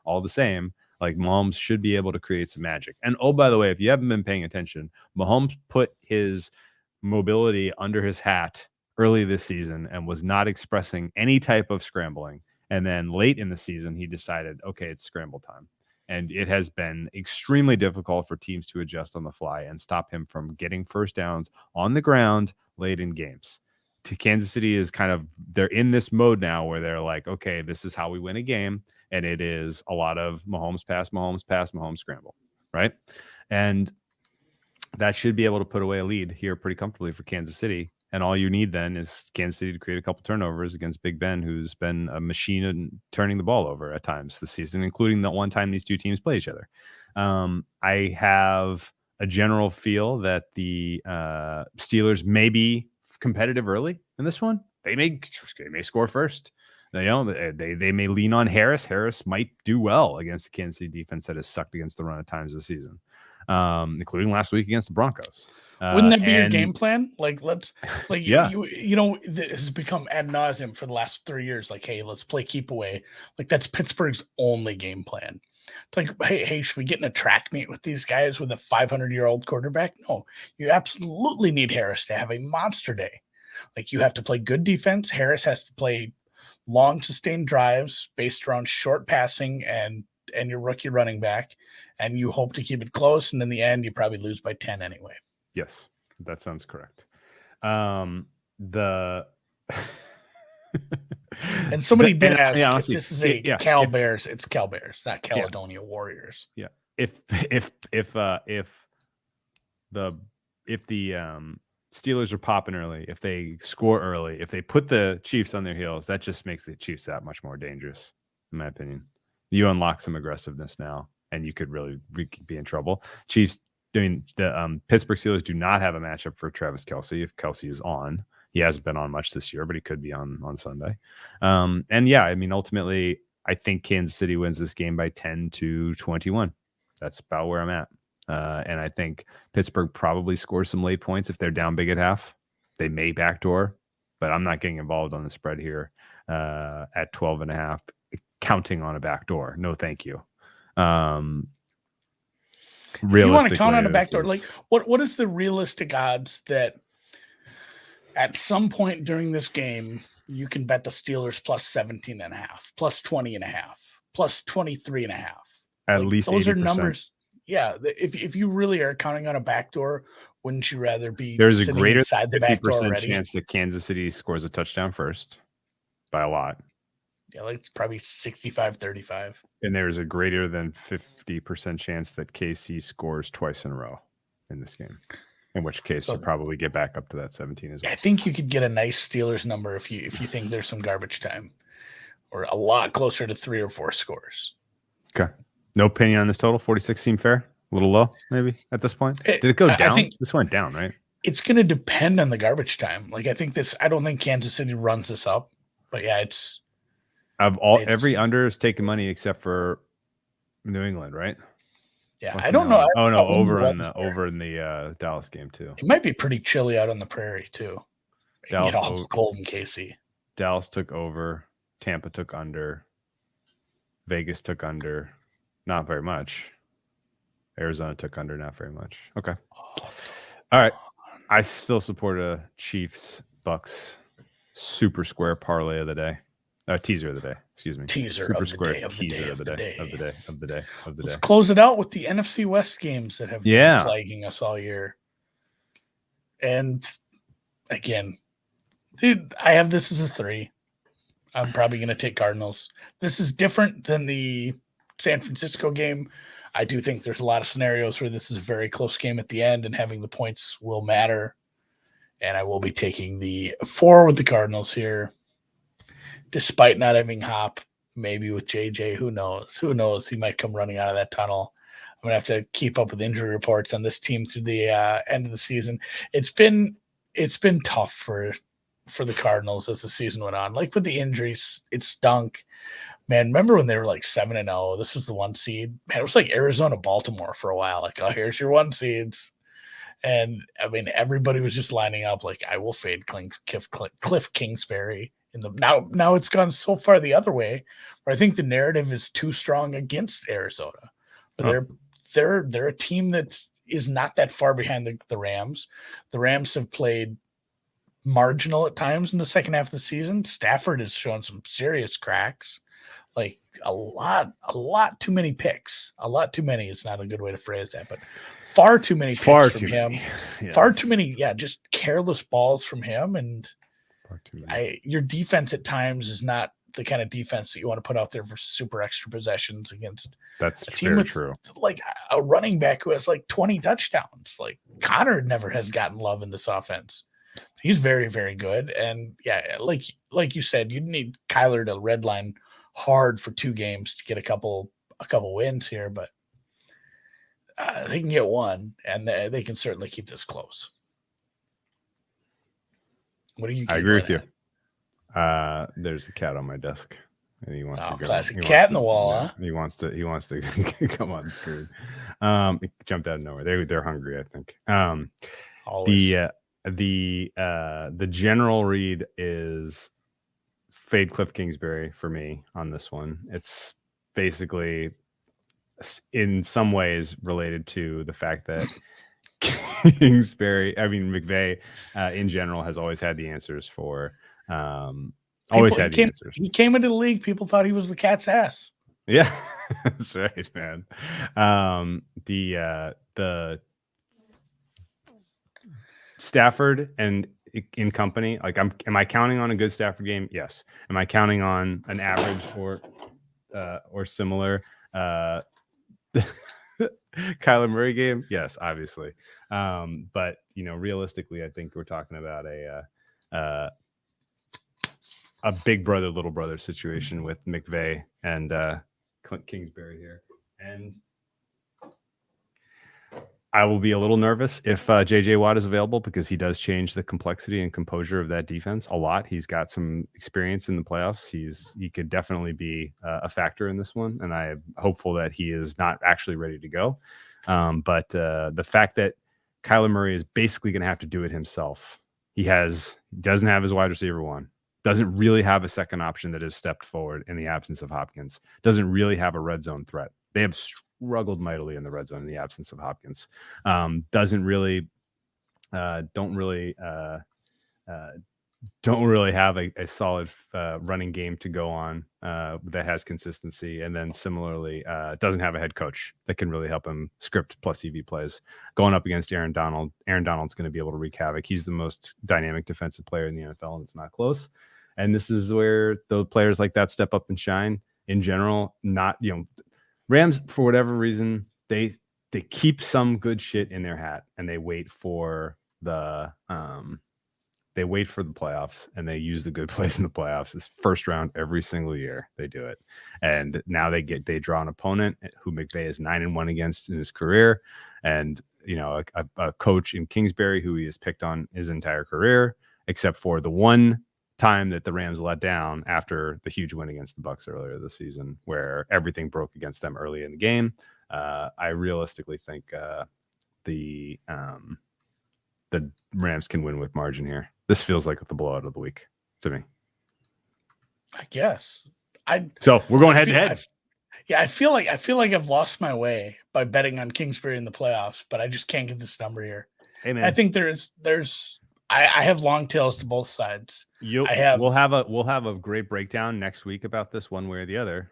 all the same, like Mahomes should be able to create some magic. And oh, by the way, if you haven't been paying attention, Mahomes put his mobility under his hat early this season and was not expressing any type of scrambling. And then late in the season, he decided, okay, it's scramble time. And it has been extremely difficult for teams to adjust on the fly and stop him from getting first downs on the ground late in games. Kansas City is they're in this mode now where they're like, okay, this is how we win a game. And it is a lot of Mahomes pass, Mahomes scramble, right? And that should be able to put away a lead here pretty comfortably for Kansas City. And all you need then is Kansas City to create a couple turnovers against Big Ben, who's been a machine in turning the ball over at times this season, including the one time these two teams play each other. I have a general feel that the Steelers may be competitive early in this one. They may score first. They may lean on Harris. Harris might do well against the Kansas City defense that has sucked against the run at times this season, including last week against the Broncos. Wouldn't that be your game plan? This has become ad nauseum for the last 3 years. Like, hey, let's play keep away. Like, that's Pittsburgh's only game plan. It's like, hey, should we get in a track meet with these guys with a 500-year-old quarterback? No, you absolutely need Harris to have a monster day. Like, you have to play good defense. Harris has to play long sustained drives based around short passing and your rookie running back, and you hope to keep it close. And in the end, you probably lose by 10 anyway. Yes, that sounds correct. And somebody did ask, honestly, if this is a Cal Bears. It's Cal Bears, not Caledonia Warriors. Yeah. If the Steelers are popping early, if they score early, if they put the Chiefs on their heels, that just makes the Chiefs that much more dangerous, in my opinion. You unlock some aggressiveness now, and you could really be in trouble. Chiefs. The Pittsburgh Steelers do not have a matchup for Travis Kelce. If Kelce is on, he hasn't been on much this year, but he could be on Sunday. Ultimately, I think Kansas City wins this game by 10-21. That's about where I'm at. And I think Pittsburgh probably scores some late points if they're down big at half. They may backdoor, but I'm not getting involved on the spread here at 12.5, counting on a backdoor. No, thank you. If you want to count on a backdoor, like what is the realistic odds that at some point during this game you can bet the Steelers plus 17.5, plus 20.5, plus 23.5? At least those 80%. Are numbers. Yeah, if you really are counting on a backdoor, wouldn't you rather be? There's a greater inside the backdoor 50% chance that Kansas City scores a touchdown first by a lot. Yeah, like it's probably 65-35. And there's a greater than 50% chance that KC scores twice in a row in this game. In which case, So- you'll probably get back up to that 17 as well. I think you could get a nice Steelers number if you think there's some garbage time, or a lot closer to 3 or 4 scores. Okay. No opinion on this total. 46 seem fair. A little low, maybe at this point. Did it go I down? think- This went down, right? It's going to depend on the garbage time. Like, I don't think Kansas City runs this up, but yeah, it's Every under is taking money except for New England, right? yeah. Fucking I don't know. hell. Oh no, over in in the Dallas game too. It might be pretty chilly out on the prairie too. Dallas Get all cold in KC. Dallas took over. Tampa took under. Vegas took under. Not very much. Arizona took under. Not very much. Okay. All right. I still support a Chiefs Bucks super square parlay of the day. Teaser of the day. Excuse me. Teaser super of the square day, of the teaser day, of the day of the day of the day of the day. Let's close it out with the NFC West games that have been plaguing us all year. And again, dude, I have this as a 3. I'm probably going to take Cardinals. This is different than the San Francisco game. I do think there's a lot of scenarios where this is a very close game at the end and having the points will matter. And I will be taking the 4 with the Cardinals here. Despite not having Hop, maybe with JJ, who knows? Who knows? He might come running out of that tunnel. I'm going to have to keep up with injury reports on this team through the end of the season. It's been tough for the Cardinals as the season went on. Like with the injuries, it stunk. Man, remember when they were like 7-0? This was the 1 seed. Man, it was like Arizona, Baltimore for a while. Like, oh, here's your 1 seeds. And I mean, everybody was just lining up like, I will fade Cliff Kingsbury. Now it's gone so far the other way, where I think the narrative is too strong against Arizona. But they're a team that is not that far behind the Rams. The Rams have played marginal at times in the second half of the season. Stafford has shown some serious cracks, like a lot too many picks. A lot too many is not a good way to phrase that, but far too many picks from him. Yeah. Far too many, just careless balls from him. And your defense at times is not the kind of defense that you want to put out there for super extra possessions against. That's a team with true. Like a running back who has like 20 touchdowns. Like Connor never has gotten love in this offense. He's very, very good. And yeah, like you said, you'd need Kyler to redline hard for 2 games to get a couple wins here, but they can get 1, and they can certainly keep this close. What do you? I agree with you. There's a cat on my desk, and he wants to go. Classic cat in the wall, huh? He wants to come on screen. It jumped out of nowhere. They're hungry, I think. Always. The general read is fade Cliff Kingsbury for me on this one. It's basically in some ways related to the fact that McVay in general has always had the answers for answers. He came into the league, people thought he was the cat's ass. Yeah, that's right, man. The Stafford and in company, like am I counting on a good Stafford game? Yes. Am I counting on an average or similar Kyler Murray game? Yes, obviously. But realistically, I think we're talking about a big brother, little brother situation with McVay and Clint Kingsbury here. And I will be a little nervous if JJ Watt is available, because he does change the complexity and composure of that defense a lot. He's got some experience in the playoffs. He could definitely be a factor in this one, and I am hopeful that he is not actually ready to go. But the fact that Kyler Murray is basically going to have to do it himself. He doesn't have his wide receiver 1. Doesn't really have a second option that has stepped forward in the absence of Hopkins. Doesn't really have a red zone threat. They have struggled mightily in the red zone in the absence of Hopkins. Don't really have a solid running game to go on that has consistency. And then similarly, doesn't have a head coach that can really help him script plus EV plays. Going up against Aaron Donald, Aaron Donald's going to be able to wreak havoc. He's the most dynamic defensive player in the NFL, and it's not close. And this is where the players like that step up and shine. In general, not, Rams, for whatever reason, they keep some good shit in their hat and they wait for the playoffs, and they use the good plays in the playoffs. It's first round every single year they do it. And now they draw an opponent who McVay is 9-1 against in his career. And, a coach in Kingsbury who he has picked on his entire career, except for the one time that the Rams let down after the huge win against the Bucs earlier this season, where everything broke against them early in the game. I realistically think the Rams can win with margin here. This feels like the blowout of the week to me. I guess. So we're going head to head. I feel like I've lost my way by betting on Kingsbury in the playoffs, but I just can't get this number here. Hey man, I think I have long tails to both sides. We'll have a great breakdown next week about this one way or the other,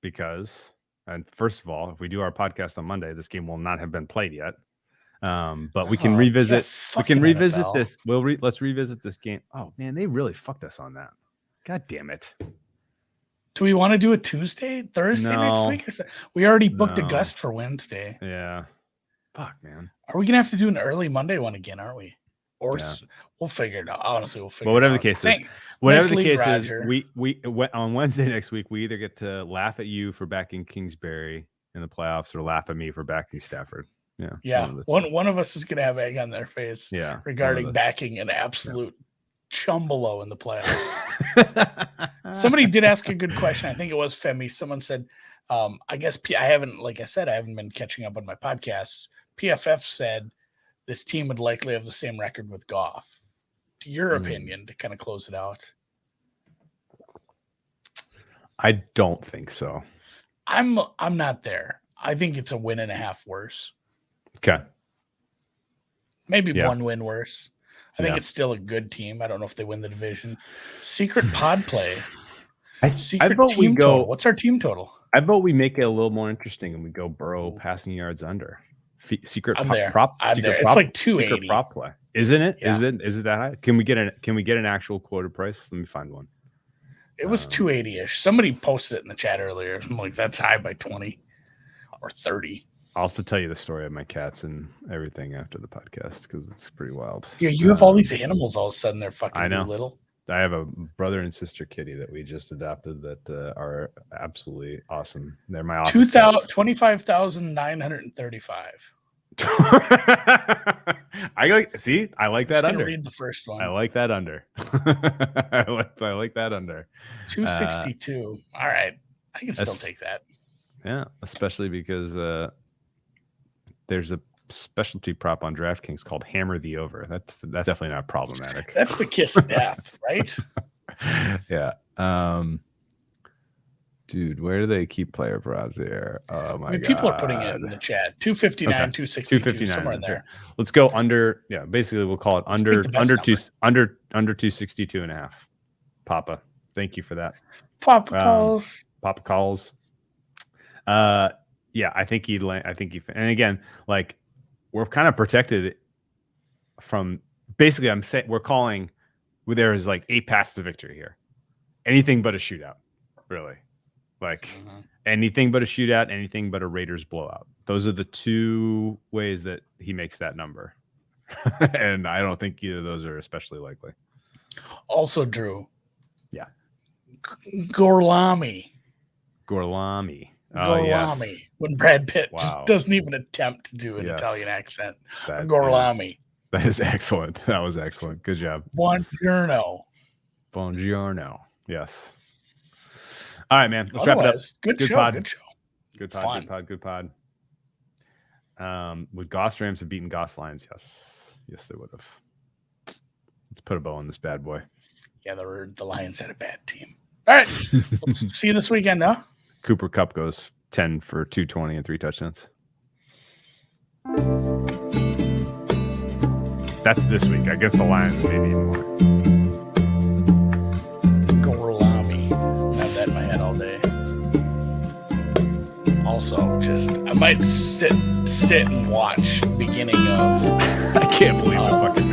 because, and first of all, if we do our podcast on Monday, this game will not have been played yet. But we can revisit. We can revisit NFL. This. Let's revisit this game. Oh man, they really fucked us on that. God damn it. Do we want to do it Thursday next week? Or so? We already booked August for Wednesday. Yeah. Fuck, man. Are we gonna have to do an early Monday one again? Aren't we? Or we'll figure it out. Honestly, we'll figure it out. Whatever the case is, we on Wednesday next week, we either get to laugh at you for backing Kingsbury in the playoffs or laugh at me for backing Stafford. Yeah. One of us is gonna have egg on their face. Yeah. Regarding backing an absolute chumbalo in the playoffs. Somebody did ask a good question. I think it was Femi. Someone said, I guess I haven't been catching up on my podcasts. PFF said this team would likely have the same record with Goff. To your opinion, to kind of close it out. I don't think so. I'm not there. I think it's a win and a half worse. Okay. Maybe one win worse. I think it's still a good team. I don't know if they win the division. Secret pod play. I vote we go. Total. What's our team total? I vote we make it a little more interesting and we go Burrow passing yards under. Secret prop. It's like 280. Secret prop play, isn't it? Yeah. Is it that high? Can we get an actual quoted price? Let me find one. It was 280-ish. Somebody posted it in the chat earlier. I'm like, that's high by 20 or 30. I'll have to tell you the story of my cats and everything after the podcast because it's pretty wild. Yeah, you have all these animals all of a sudden. They're fucking little. I have a brother and sister kitty that we just adopted that are absolutely awesome. They're my office. 25,935. I like that under. Read the first one. I like that under. I like that under. 262. All right, I can still take that. Yeah, especially because there's a specialty prop on DraftKings called Hammer the Over. That's definitely not problematic. That's the kiss of death, right? Yeah. Dude, where do they keep player props here? Oh my god. People are putting it in the chat. 259, 262, somewhere in there. Let's go under. Yeah, basically we'll call it under 262 and a half. Papa. Thank you for that. Papa calls. Yeah, I think and again, like, we're kind of protected from, basically I'm saying we're calling there is like 8 paths to victory here. Anything but a shootout, really. Like anything but a shootout, anything but a Raiders blowout. Those are the 2 ways that he makes that number. And I don't think either of those are especially likely. Also, Drew. Yeah. Gorlami. Oh, yes. When Brad Pitt just doesn't even attempt to do an Italian accent. Gorlami. That is excellent. That was excellent. Good job. Buongiorno. Yes. All right, man. Let's wrap it up. Good show. Pod. Good pod. Would Goss Rams have beaten Goss Lions? Yes, they would have. Let's put a bow on this bad boy. Yeah, the Lions had a bad team. All right. Let's see you this weekend, huh? Cooper Kupp goes 10 for 220 and 3 touchdowns. That's this week. I guess the Lions maybe even more. Gorlami. I have that in my head all day. Also, I might sit and watch beginning of. I can't believe the fucking